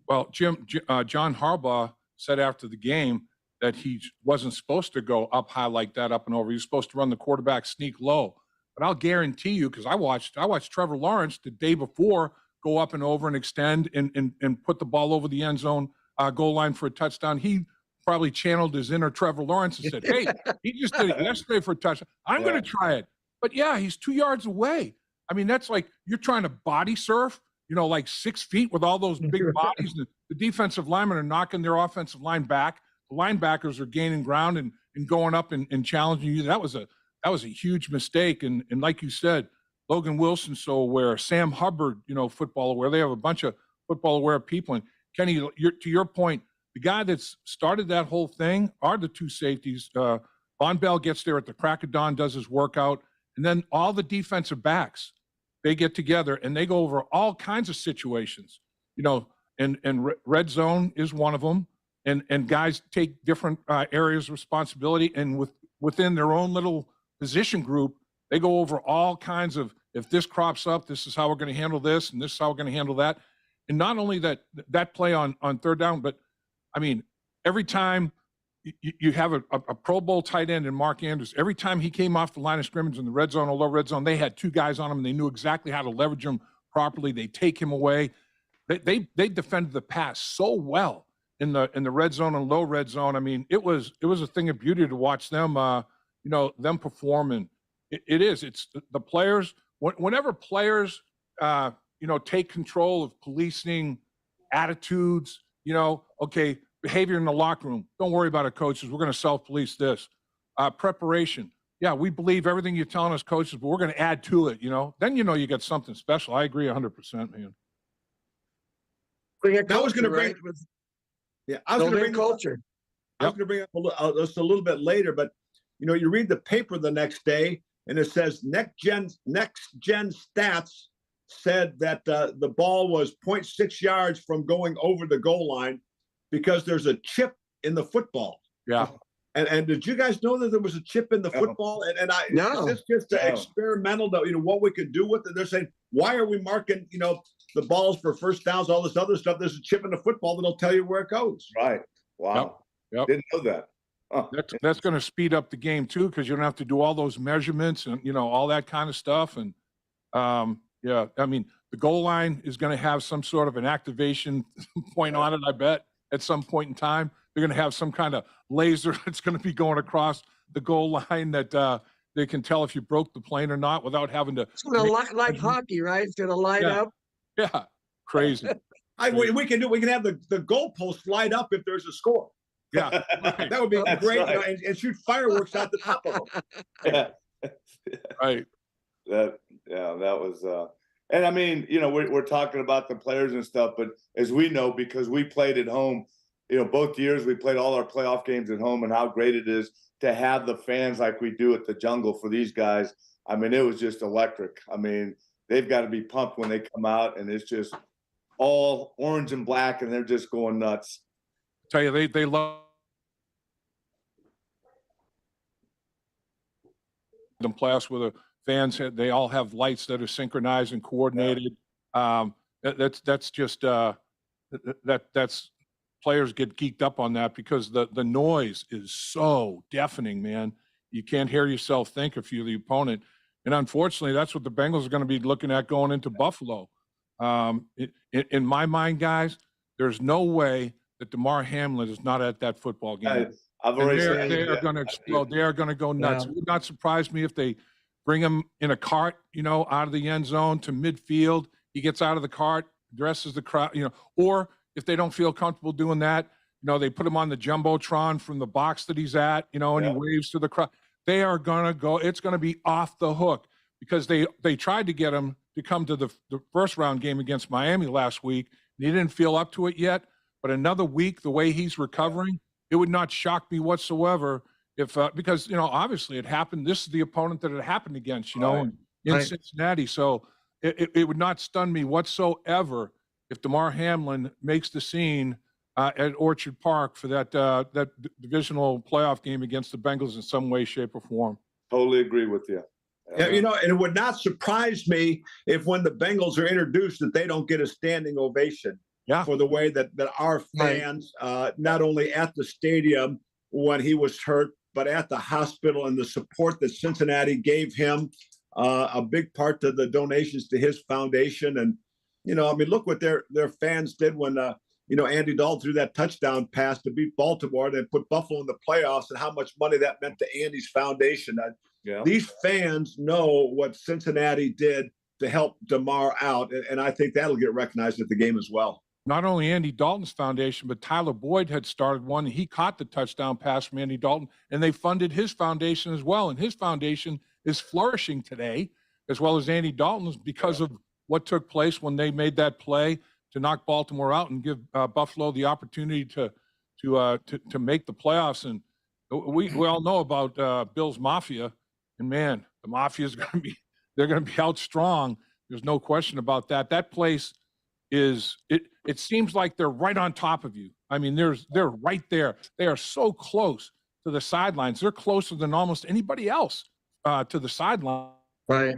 Well, Jim, John Harbaugh said after the game that he wasn't supposed to go up high like that, up and over. He was supposed to run the quarterback sneak low. But I'll guarantee you, because I watched Trevor Lawrence the day before go up and over and extend and put the ball over the end zone goal line for a touchdown. He probably channeled his inner Trevor Lawrence and said, hey, he just did it yesterday for a touchdown. I'm going to try it. But yeah, he's 2 yards away. I mean, that's like you're trying to body surf, you know, like 6 feet with all those big bodies. The defensive linemen are knocking their offensive line back. The linebackers are gaining ground and going up and challenging you. That was a huge mistake. And like you said, Logan Wilson so aware, Sam Hubbard, you know, football aware. They have a bunch of football aware people. And Kenny, to your point, the guy that's started that whole thing are the two safeties. Von Bell gets there at the crack of dawn, does his workout, and then all the defensive backs, they get together and they go over all kinds of situations, you know, and red zone is one of them. And guys take different areas of responsibility, and within their own little position group, they go over all kinds of, if this crops up, this is how we're going to handle this, and this is how we're going to handle that. And not only that play on third down, but I mean, every time you have a Pro Bowl tight end in Mark Andrews, every time he came off the line of scrimmage in the red zone or low red zone, they had two guys on him, and they knew exactly how to leverage him properly. They take him away. They defended the pass so well in the red zone and low red zone. I mean, it was a thing of beauty to watch them, them perform. And it's the players. Whenever players, take control of policing attitudes, okay, behavior in the locker room. Don't worry about it, coaches. We're going to self-police this. Preparation. Yeah, we believe everything you're telling us, coaches, but we're going to add to it, Then you got something special. I agree 100%, man. I was going to bring I was going to bring culture. I was going to bring up just a little bit later, but you read the paper the next day, and it says Next Gen Stats said that the ball was 0.6 yards from going over the goal line because there's a chip in the football. Yeah. And did you guys know that there was a chip in the football? No. Is this just experimental, what we could do with it? They're saying, why are we marking, the balls for first downs, all this other stuff? There's a chip in the football that'll tell you where it goes. Right. Wow. Yep. Didn't know that. Huh. That's going to speed up the game too, because you don't have to do all those measurements and all that kind of stuff. And I mean, the goal line is going to have some sort of an activation point on it. I bet at some point in time they're going to have some kind of laser that's going to be going across the goal line that they can tell if you broke the plane or not without having to. It's going to like hockey, right? It's going to light up. Yeah, crazy. We can have the goalpost light up if there's a score. Yeah, right. That would be great, right. And shoot fireworks out the top of them. Right. That was. And I mean, we're talking about the players and stuff, but as we know, because we played at home, both years we played all our playoff games at home, and how great it is to have the fans like we do at the Jungle for these guys. I mean, it was just electric. I mean, they've got to be pumped when they come out, and it's just all orange and black, and they're just going nuts. Tell you, they love them playoffs where the fans they all have lights that are synchronized and coordinated. That's just that's players get geeked up on that because the noise is so deafening, man. You can't hear yourself think if you're the opponent. And unfortunately, that's what the Bengals are going to be looking at going into Buffalo. In my mind, guys, there's no way that Damar Hamlin is not at that football game. I've already said They are going to explode. They are going to go nuts. Yeah. It would not surprise me if they bring him in a cart, out of the end zone to midfield. He gets out of the cart, addresses the crowd, or if they don't feel comfortable doing that, they put him on the Jumbotron from the box that he's at, and he waves to the crowd. They are going to go. It's going to be off the hook because they tried to get him to come to the first round game against Miami last week. And he didn't feel up to it yet. But another week, the way he's recovering, it would not shock me whatsoever if because obviously it happened. This is the opponent that it happened against, in Cincinnati. So it would not stun me whatsoever if Damar Hamlin makes the scene at Orchard Park for that divisional playoff game against the Bengals in some way, shape, or form. Totally agree with you. Yeah, and it would not surprise me if when the Bengals are introduced that they don't get a standing ovation for the way that our fans, not only at the stadium when he was hurt, but at the hospital and the support that Cincinnati gave him, a big part to the donations to his foundation. And, look what their fans did when, Andy Dalton threw that touchdown pass to beat Baltimore and put Buffalo in the playoffs and how much money that meant to Andy's foundation. These fans know what Cincinnati did to help Damar out, and I think that'll get recognized at the game as well. Not only Andy Dalton's foundation, but Tyler Boyd had started one. He caught the touchdown pass from Andy Dalton, and they funded his foundation as well. And his foundation is flourishing today, as well as Andy Dalton's, because of what took place when they made that play to knock Baltimore out and give Buffalo the opportunity to make the playoffs. And we all know about Bill's Mafia, and man, the Mafia is they're going to be out strong. There's no question about that. That place is it seems like they're right on top of you. I mean, they're right there. They are so close to the sidelines. They're closer than almost anybody else to the sideline. Right.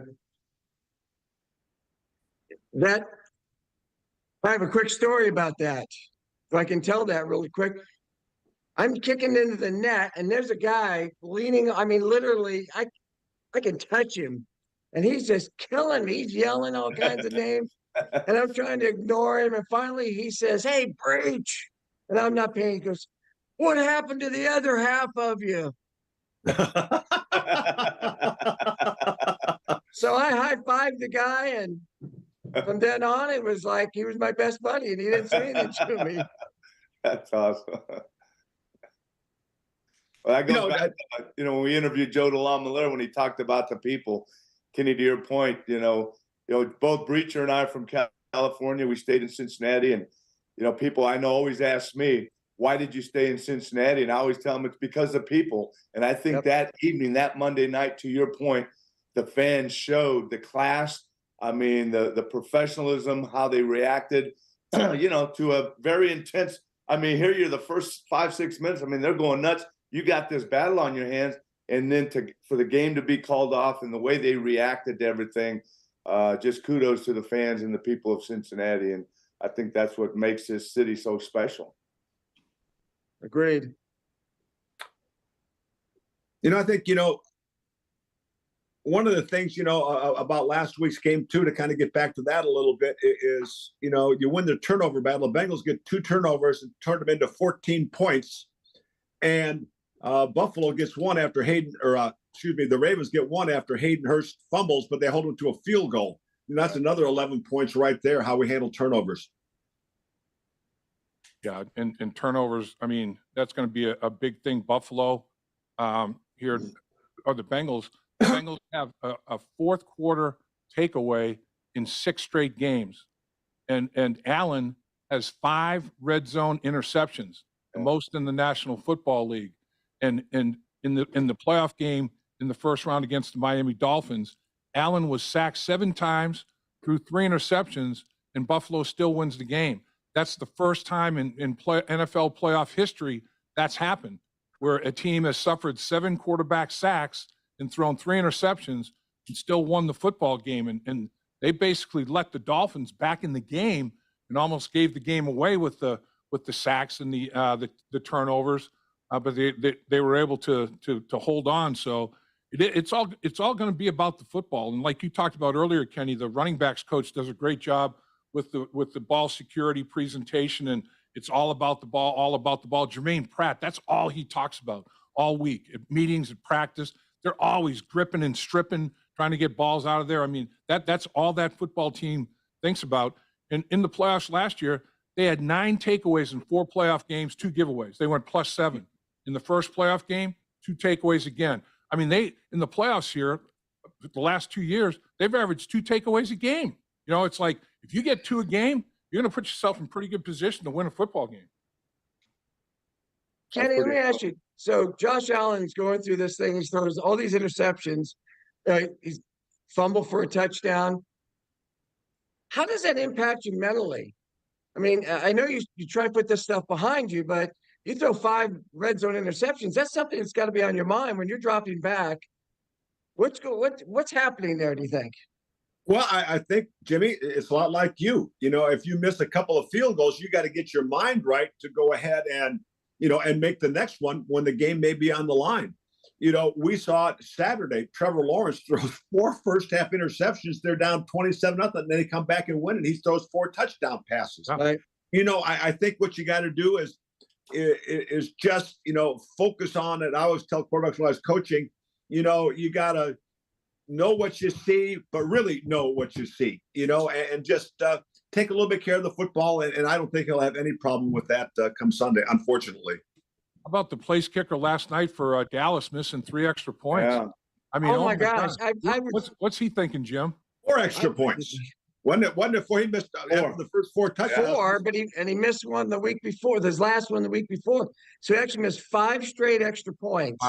I have a quick story about that. If I can tell that really quick. I'm kicking into the net, and there's a guy leaning. I mean, literally, I can touch him, and he's just killing me. He's yelling all kinds of names, and I'm trying to ignore him. And finally, he says, "Hey, Breech," and I'm not paying. He goes, "What happened to the other half of you?" So I high-fived the guy, and from then on, it was like he was my best buddy, and he didn't say anything to me. That's awesome. Well, that goes back to, when we interviewed Joe DeLamielleure when he talked about the people. Kenny, to your point, both Breacher and I are from California. We stayed in Cincinnati, and people I know always ask me, "Why did you stay in Cincinnati?" And I always tell them it's because of people. And I think that evening, that Monday night, to your point, the fans showed the class. I mean, the professionalism, how they reacted, to a very intense. I mean, here you're the first 5-6 minutes. I mean, they're going nuts. You got this battle on your hands, and then for the game to be called off and the way they reacted to everything, just kudos to the fans and the people of Cincinnati. And I think that's what makes this city so special. Agreed. I think, one of the things, about last week's game, too, to kind of get back to that a little bit is, you win the turnover battle. The Bengals get 2 turnovers and turn them into 14 points. And Buffalo gets one after the Ravens get one after Hayden Hurst fumbles, but they hold them to a field goal. And that's another 11 points right there, how we handle turnovers. Yeah, and turnovers, I mean, that's going to be a big thing. Buffalo here, or the Bengals. The Bengals have a fourth quarter takeaway in 6 straight games. And Allen has 5 red zone interceptions, the most in the National Football League. And in the playoff game in the first round against the Miami Dolphins, Allen was sacked 7 times, threw 3 interceptions, and Buffalo still wins the game. That's the first time in NFL playoff history that's happened, where a team has suffered 7 quarterback sacks and thrown 3 interceptions and still won the football game. And they basically let the Dolphins back in the game and almost gave the game away with the sacks and the turnovers. But they were able to hold on. So it's all going to be about the football. And like you talked about earlier, Kenny, the running backs coach does a great job with the ball security presentation, and it's all about the ball, all about the ball. Jermaine Pratt, that's all he talks about all week at meetings, at practice. They're always gripping and stripping, trying to get balls out of there. I mean, that's all that football team thinks about. And in the playoffs last year, they had 9 takeaways in 4 playoff games, 2 giveaways. They went +7. In the first playoff game, 2 takeaways again. I mean, in the playoffs here, the last 2 years, they've averaged 2 takeaways a game. You know, it's like if you get 2 a game, you're going to put yourself in pretty good position to win a football game. Kenny, let me ask you. So Josh Allen's going through this thing. He throws all these interceptions. He's fumbled for a touchdown. How does that impact you mentally? I mean, I know you try to put this stuff behind you, but you throw 5 red zone interceptions. That's something that's got to be on your mind when you're dropping back. What's happening there, do you think? Well, I think, Jimmy, it's a lot like you. You know, if you miss a couple of field goals, you got to get your mind right to go ahead and, and make the next one when the game may be on the line. You know, we saw it Saturday. Trevor Lawrence throws 4 first-half interceptions. They're down 27-0. Then they come back and win, and he throws 4 touchdown passes. Right. I think what you got to do is just, focus on it. I always tell quarterbacks when I was coaching, you got to know what you see, but really know what you see, and just take a little bit care of the football. And I don't think he'll have any problem with that come Sunday, unfortunately. How about the place kicker last night for Dallas missing 3 extra points? Yeah. I mean, oh my gosh. What's he thinking, Jim? 4 extra points. Wasn't it 4? He missed after the first 4 touchdowns. 4, but he missed one the week before. This last one the week before. So he actually missed 5 straight extra points.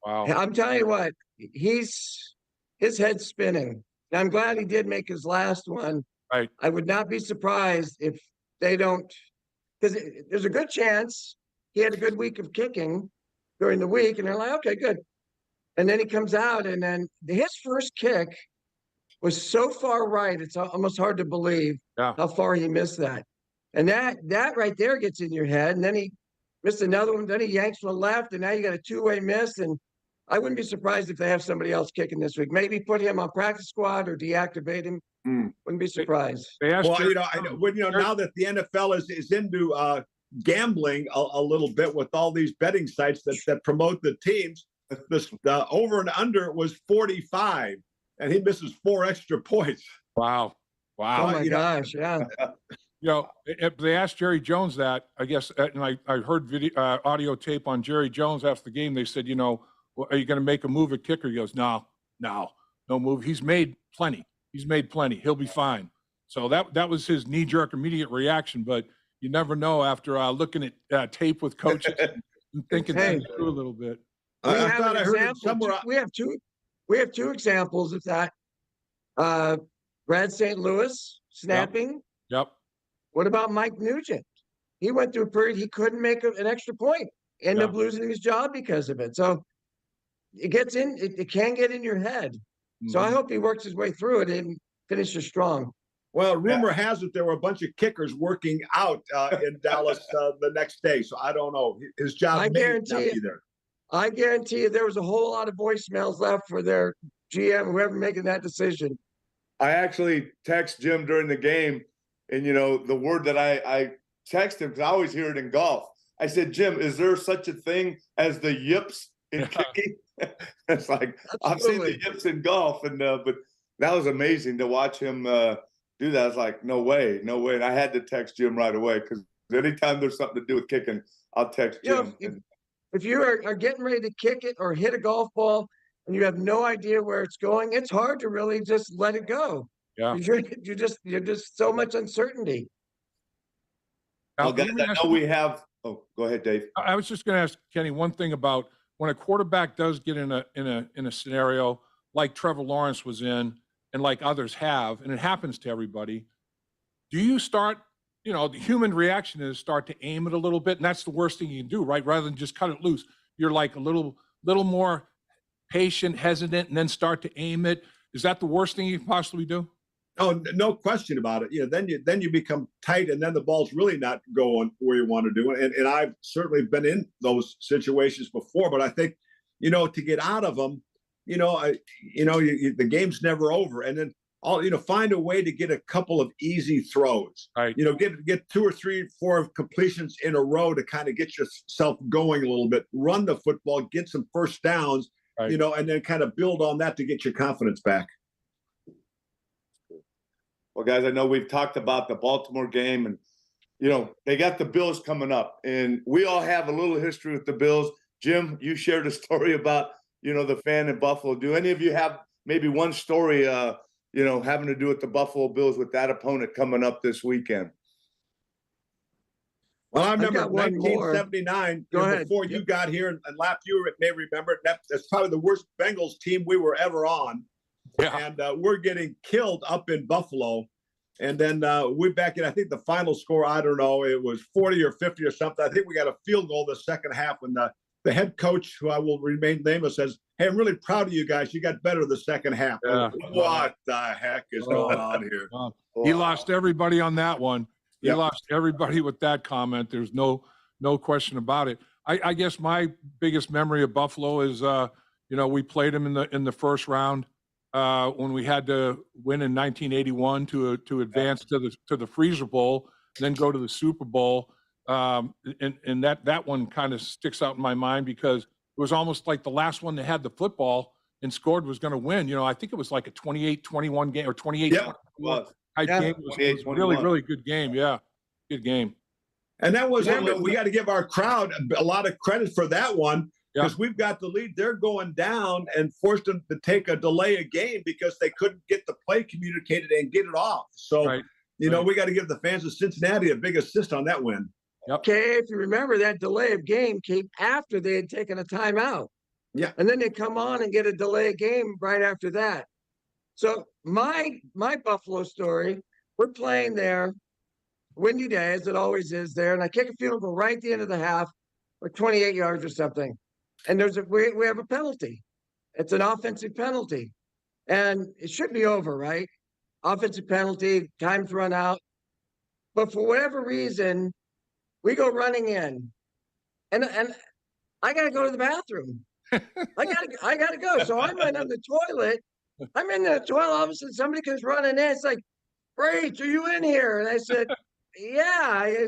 Wow. I'm telling you what, his head's spinning. And I'm glad he did make his last one. Right. I would not be surprised if they don't, because there's a good chance he had a good week of kicking during the week, and they're like, okay, good. And then he comes out, and then his first kick was so far right, it's almost hard to believe how far he missed that. And that right there gets in your head. And then he missed another one. Then he yanks from the left, and now you got a 2-way miss. And I wouldn't be surprised if they have somebody else kicking this week. Maybe put him on practice squad or deactivate him. Wouldn't be surprised. Now that the NFL is into gambling a little bit with all these betting sites that promote the teams, the over and under was 45. And he misses 4 extra points. Wow. Oh my gosh, yeah. They asked Jerry Jones that, I guess, and I heard audio tape on Jerry Jones after the game. They said, are you going to make a move at kicker? He goes, no move. He's made plenty. He'll be fine. So that was his knee-jerk immediate reaction. But you never know after looking at tape with coaches and thinking that through a little bit. I thought I heard it somewhere. We have 2 examples of that. Brad St. Louis snapping. Yep. What about Mike Nugent? He went through a period he couldn't make an extra point. Ended up losing his job because of it. So it gets in. It can get in your head. So I hope he works his way through it and finishes strong. Well, rumor has it there were a bunch of kickers working out in Dallas the next day. So I don't know. His job may not be there. I guarantee you there was a whole lot of voicemails left for their GM, whoever making that decision. I actually text Jim during the game, and the word that I text him, because I always hear it in golf. I said, Jim, is there such a thing as the yips in kicking? It's like, I've seen the yips in golf, and but that was amazing to watch him do that. I was like, no way. And I had to text Jim right away, because anytime there's something to do with kicking, I'll text Jim. If you are getting ready to kick it or hit a golf ball and you have no idea where it's going, it's hard to really just let it go. Yeah. You're just so much uncertainty. Well, guys, I know we have. Oh, go ahead, Dave. I was just going to ask Kenny one thing about when a quarterback does get in a scenario like Trevor Lawrence was in, and like others have, and it happens to everybody, do you start, the human reaction is start to aim it a little bit, and that's the worst thing you can do, right? Rather than just cut it loose, you're like a little more patient, hesitant, and then start to aim it. Is that the worst thing you can possibly do? Oh, no question about it. Then you become tight, and then the ball's really not going where you want to do it. And I've certainly been in those situations before, but I think, to get out of them, the game's never over. And then find a way to get a couple of easy throws. Right. Get 2 or 3, 4 completions in a row to kind of get yourself going a little bit. Run the football, get some first downs, right. And then kind of build on that to get your confidence back. Well, guys, I know we've talked about the Baltimore game, and they got the Bills coming up, and we all have a little history with the Bills. Jim, you shared a story about the fan in Buffalo. Do any of you have maybe one story having to do with the Buffalo Bills with that opponent coming up this weekend? Well, I remember got one 1979, Go ahead. before you got here, and Lap, you may remember, that's probably the worst Bengals team we were ever on. Yeah. And we're getting killed up in Buffalo. And then we're back in, I think the final score, I don't know, it was 40 or 50 or something. I think we got a field goal the second half when the head coach, who I will remain nameless, says, "Hey, I'm really proud of you guys. You got better the second half." Yeah. What the heck is going on here? He lost everybody on that one. He Yep. lost everybody with that comment. There's no question about it. I guess my biggest memory of Buffalo is, we played them in the first round when we had to win in 1981 to advance to the Freezer Bowl, then go to the Super Bowl. And that one kind of sticks out in my mind because it was almost like the last one that had the football and scored was going to win. I think it was like a 28-21 game or 28 Yeah, it was. type Yeah. game. It was really, really good game. Yeah, good game. And that was, Remember- we got to give our crowd a lot of credit for that one, because Yeah. we've got the lead. They're going down and forced them to take a delay a game because they couldn't get the play communicated and get it off. So, Right. we got to give the fans of Cincinnati a big assist on that win. Okay, if you remember, that delay of game came after they had taken a timeout. Yeah. And then they come on and get a delay of game right after that. So my Buffalo story, we're playing there, windy day as it always is there, and I kick a field goal right at the end of the half, or 28 yards or something. And we have a penalty. It's an offensive penalty. And it should be over, right? Offensive penalty, time's run out. But for whatever reason, we go running in, and I gotta go to the bathroom. I gotta go. So I'm in on the toilet. I'm in the toilet. All of a sudden, somebody comes running in. It's like, "Great, are you in here?" And I said, "Yeah."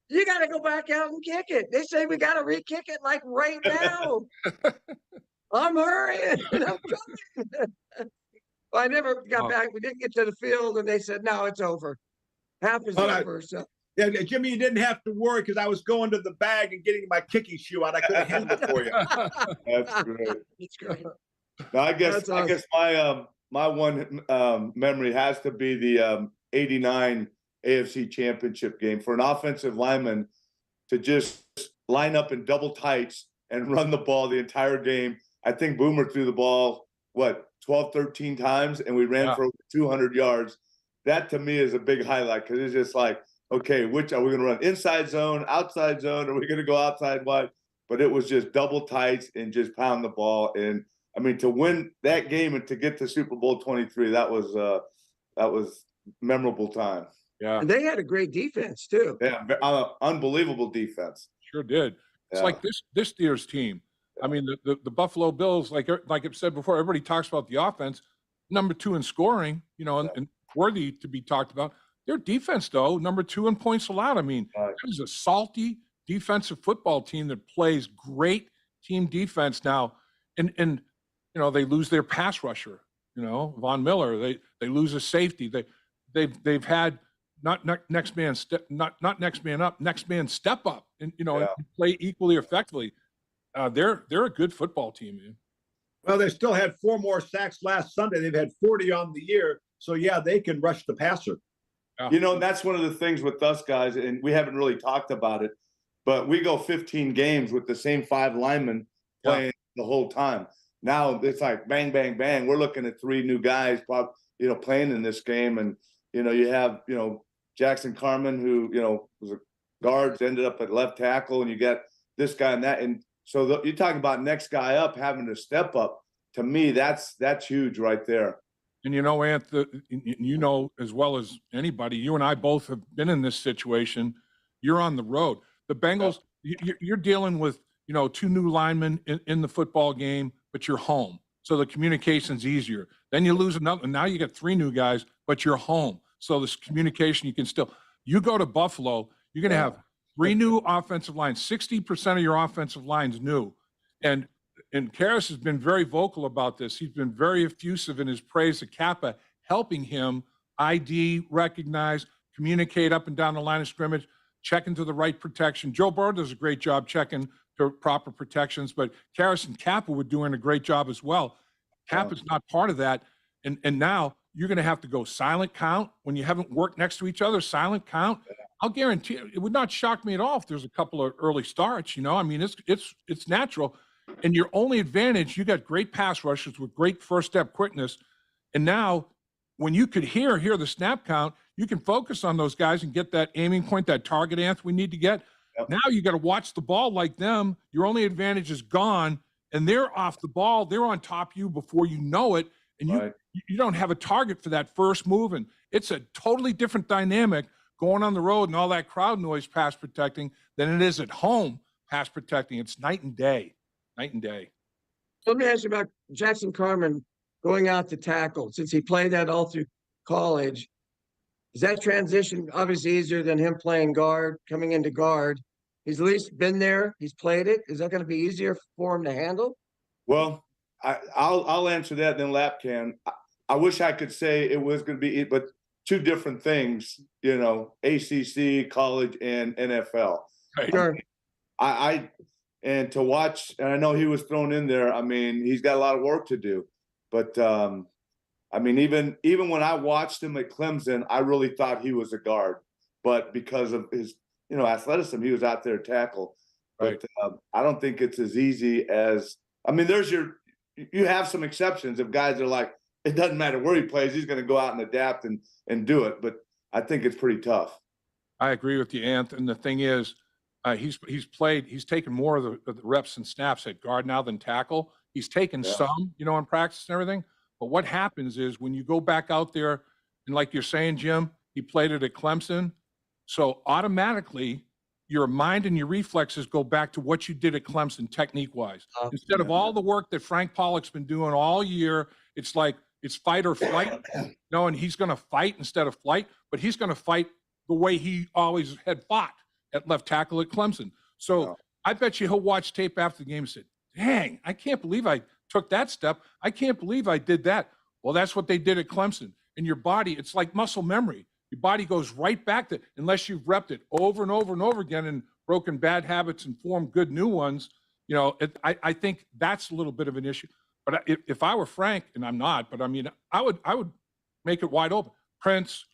You got to go back out and kick it. They say we got to re-kick it like right now. I'm hurrying. And I'm coming. Well, I never got back. We didn't get to the field, and they said, "No, it's over. Half is over." So. Yeah, Jimmy, you didn't have to worry because I was going to the bag and getting my kicking shoe out. I could have handled it for you. That's great. It's great. Now, I guess That's awesome. I guess my one memory has to be the '89 AFC Championship game for an offensive lineman to just line up in double tights and run the ball the entire game. I think Boomer threw the ball 12, 13 times, and we ran for over 200 yards. That to me is a big highlight because it's just like, okay, which are we going to run? Inside zone, outside zone? Are we going to go outside wide? But it was just double tights and just pound the ball. And I mean, to win that game and to get to Super Bowl 23, that was memorable time. Yeah, And they had a great defense too. Yeah, unbelievable defense. sure did. It's Yeah. like this year's team. I mean, the Buffalo Bills, like I've said before, everybody talks about the offense, number 2 in scoring, and worthy to be talked about. Their defense, though, number 2 in points allowed. I mean, Right. that is a salty defensive football team that plays great team defense now. And they lose their pass rusher, Von Miller. They lose a safety. They've had not next man step, not next man up, next man step up, and and play equally effectively. They're a good football team, man. Well, they still had 4 more sacks last Sunday. They've had 40 on the year. So, yeah, they can rush the passer. That's one of the things with us guys, and we haven't really talked about it, but we go 15 games with the same 5 linemen playing the whole time. now it's like bang, bang, bang. We're looking at 3 new guys, playing in this game. And, you have, Jackson Carman, who, was a guard, ended up at left tackle, and you got this guy and that. And so you're talking about next guy up having to step up. To me, that's huge right there. And Anth, as well as anybody, you and I both have been in this situation. You're on the road. The Bengals, you're dealing with, 2 new linemen in the football game, but you're home. So the communication's easier. Then you lose another. Now you got 3 new guys, but you're home. So this communication, you go to Buffalo, you're going to have 3 new offensive lines. 60% of your offensive line's new. And Karras has been very vocal about this. He's been very effusive in his praise of Kappa, helping him ID, recognize, communicate up and down the line of scrimmage, check into the right protection. Joe Burrow does a great job checking to proper protections, but Karras and Kappa were doing a great job as well. Kappa's not part of that. And now you're going to have to go silent count when you haven't worked next to each other, silent count. I'll guarantee it would not shock me at all if there's a couple of early starts, I mean, it's natural. And your only advantage, you got great pass rushers with great first step quickness. And now when you could hear the snap count, you can focus on those guys and get that aiming point, that target Anth we need to get. Yep. Now you got to watch the ball like them. Your only advantage is gone, and they're off the ball. They're on top of you before you know it. And you don't have a target for that first move. And it's a totally different dynamic going on the road and all that crowd noise pass protecting than it is at home pass protecting. It's night and day. Night and day. Let me ask you about Jackson Carman going out to tackle. Since he played that all through college, is that transition obviously easier than him playing guard, coming into guard? He's at least been there. He's played it. Is that going to be easier for him to handle? Well, I'll answer that, then Lap can. I wish I could say it was going to be, but 2 different things, ACC, college, and NFL. Right. Sure. And to watch, and I know he was thrown in there. I mean, he's got a lot of work to do. But I mean, even when I watched him at Clemson, I really thought he was a guard. But because of his, athleticism, he was out there to tackle. Right. But I don't think it's as easy as. I mean, you have some exceptions of guys that are like, it doesn't matter where he plays, he's going to go out and adapt and do it. But I think it's pretty tough. I agree with you, Anth. And the thing is, he's taken more of the reps and snaps at guard now than tackle. He's taken some, in practice and everything. But what happens is when you go back out there, and like you're saying, Jim, he played it at Clemson. So automatically your mind and your reflexes go back to what you did at Clemson technique-wise. Instead of all the work that Frank Pollock's been doing all year, it's like it's fight or flight, and he's going to fight instead of flight, but he's going to fight the way he always had fought at left tackle at Clemson. So I bet you he'll watch tape after the game and say, dang, I can't believe I took that step. I can't believe I did that. Well, that's what they did at Clemson. And your body, it's like muscle memory. Your body goes right back to, unless you've repped it over and over and over again and broken bad habits and formed good new ones. I think that's a little bit of an issue. But if I were Frank, and I'm not, but I mean, I would make it wide open. Prince,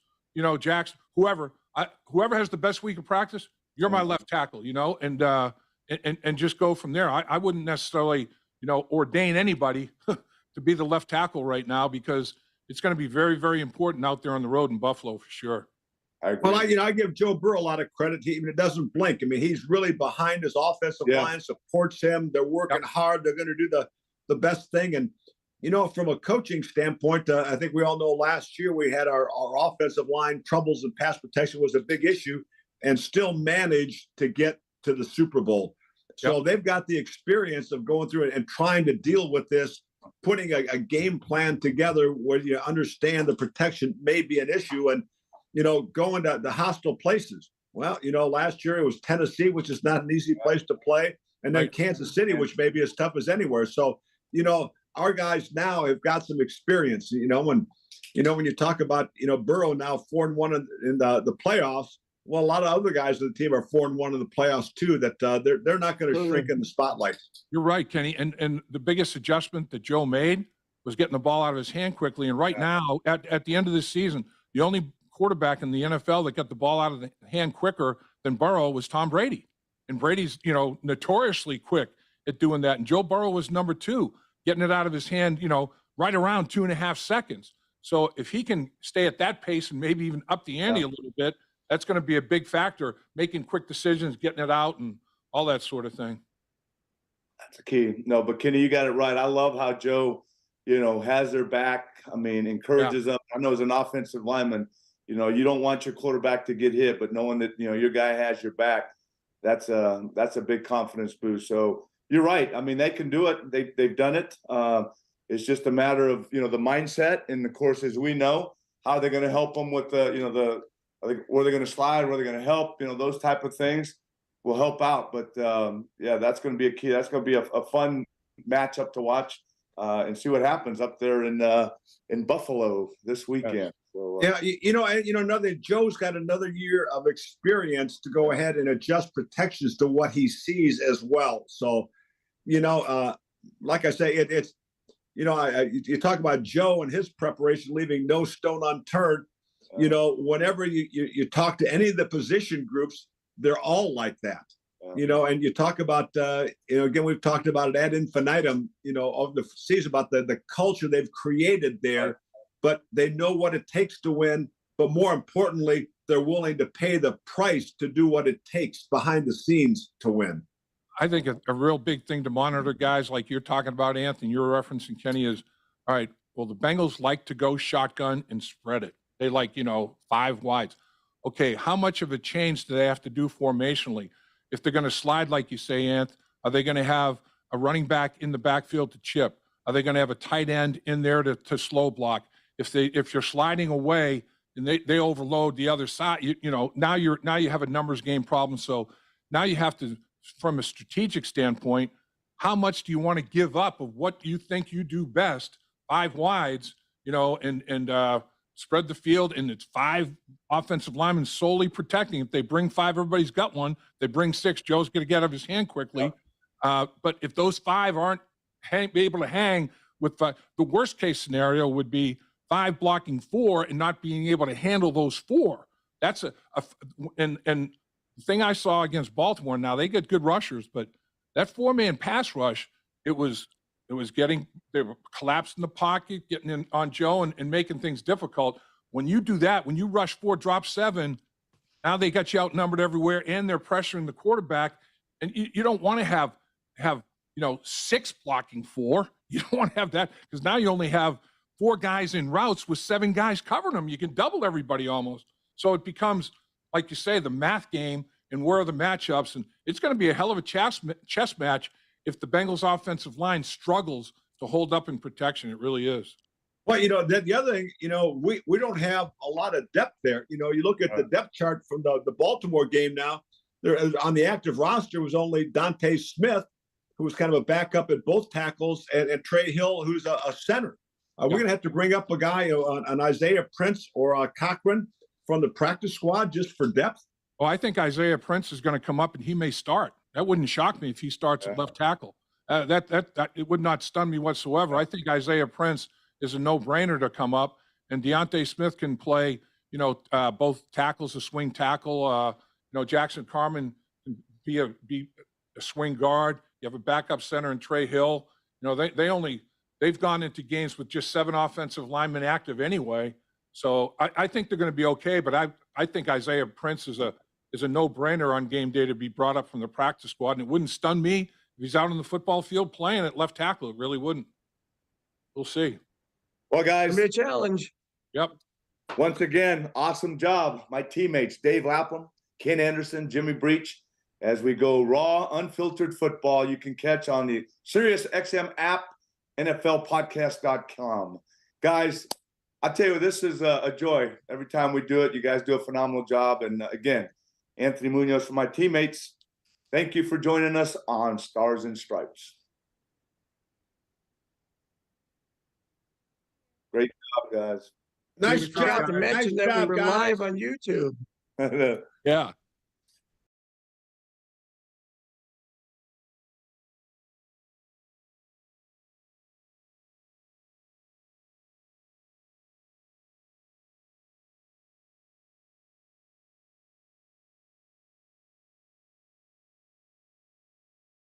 Jackson, whoever has the best week of practice, you're my left tackle, and just go from there. I wouldn't necessarily, ordain anybody to be the left tackle right now because it's going to be very, very important out there on the road in Buffalo for sure. Well, I give Joe Burrow a lot of credit. He doesn't blink. I mean, he's really behind his offensive line, supports him. They're working hard. They're going to do the best thing. And, from a coaching standpoint, I think we all know last year we had our offensive line troubles and pass protection was a big issue and still managed to get to the Super Bowl. So they've got the experience of going through it and trying to deal with this, putting a game plan together where you understand the protection may be an issue and, going to the hostile places. Well, last year it was Tennessee, which is not an easy place to play. And then Kansas City, which may be as tough as anywhere. So, our guys now have got some experience, when you talk about, Burrow now 4-1 in the playoffs. Well, a lot of other guys on the team are 4-1 in the playoffs too. That they're not going to shrink in the spotlight. You're right, Kenny. And the biggest adjustment that Joe made was getting the ball out of his hand quickly. And right now, at the end of this season, the only quarterback in the NFL that got the ball out of the hand quicker than Burrow was Tom Brady. And Brady's, notoriously quick at doing that. And Joe Burrow was number 2. getting it out of his hand, right around 2.5 seconds. So if he can stay at that pace and maybe even up the ante a little bit, that's going to be a big factor, making quick decisions, getting it out, and all that sort of thing. That's a key. No, but Kenny, you got it right. I love how Joe, has their back. I mean, encourages them. I know as an offensive lineman, you don't want your quarterback to get hit, but knowing that, your guy has your back, that's a big confidence boost. So you're right. I mean, they can do it. They've done it. It's just a matter of, the mindset. And of course, as we know, how they're going to help them with where they're going to slide, where they're going to help, those type of things will help out. But that's going to be a key. That's going to be a fun matchup to watch and see what happens up there in Buffalo this weekend. So, Joe's got another year of experience to go ahead and adjust protections to what he sees as well. So, like I say, it's you talk about Joe and his preparation, leaving no stone unturned. Whenever you talk to any of the position groups, they're all like that. And you talk about, again, we've talked about it ad infinitum, of the season, about the culture they've created there, but they know what it takes to win. But more importantly, they're willing to pay the price to do what it takes behind the scenes to win. I think a real big thing to monitor, guys, like you're talking about, Anthony, you're referencing, Kenny, is, all right, well, the Bengals like to go shotgun and spread it. They like, 5 wides. Okay, how much of a change do they have to do formationally? If they're going to slide, like you say, Anth, are they going to have a running back in the backfield to chip? Are they going to have a tight end in there to slow block? If you're sliding away and they overload the other side, now you have a numbers game problem. So now you have to, from a strategic standpoint, how much do you want to give up of what you think you do best, 5 wides, and spread the field, and it's 5 offensive linemen solely protecting. If they bring 5, everybody's got one. They bring 6, Joe's going to get out of his hand quickly. But if those 5 aren't be able to hang with the worst case scenario would be 5 blocking 4 and not being able to handle those 4. That's and the thing I saw against Baltimore, now they get good rushers, but that 4-man pass rush, they were collapsing the pocket, getting in on Joe and making things difficult. When you do that, when you rush 4, drop 7, now they got you outnumbered everywhere and they're pressuring the quarterback. And you don't want to have 6 blocking 4. You don't want to have that, because now you only have 4 guys in routes with 7 guys covering them. You can double everybody almost. So it becomes, like you say, the math game and where are the matchups. And it's going to be a hell of a chess match if the Bengals offensive line struggles to hold up in protection. It really is. Well, the other thing, we don't have a lot of depth there. You look at the depth chart from the Baltimore game now, there on the active roster was only Dante Smith, who was kind of a backup at both tackles, and Trey Hill, who's a center. We're going to have to bring up a guy, an Isaiah Prince or a Cochran from the practice squad just for depth. Well, I think Isaiah Prince is going to come up and he may start. That wouldn't shock me if he starts at left tackle. That it would not stun me whatsoever. I think Isaiah Prince is a no-brainer to come up, and Deontay Smith can play, both tackles, a swing tackle. Jackson Carman can be a swing guard. You have a backup center in Trey Hill. They've gone into games with just 7 offensive linemen active anyway. So I think they're going to be okay. But I think Isaiah Prince is a no-brainer on game day to be brought up from the practice squad, and it wouldn't stun me if he's out on the football field playing at left tackle. It really wouldn't. We'll see. Well, guys, It'll be a challenge. Yep. Once again, awesome job, my teammates Dave Lapham, Ken Anderson, Jimmy Breach. As we go raw, unfiltered football, you can catch on the SiriusXM app, NFLpodcast.com. Guys, I tell you, this is a joy. Every time we do it, you guys do a phenomenal job. And again, Anthony Munoz for my teammates, thank you for joining us on Stars and Stripes. Great job, guys. Nice We forgot job. to mention Nice that job, we were guys. live on YouTube. Yeah.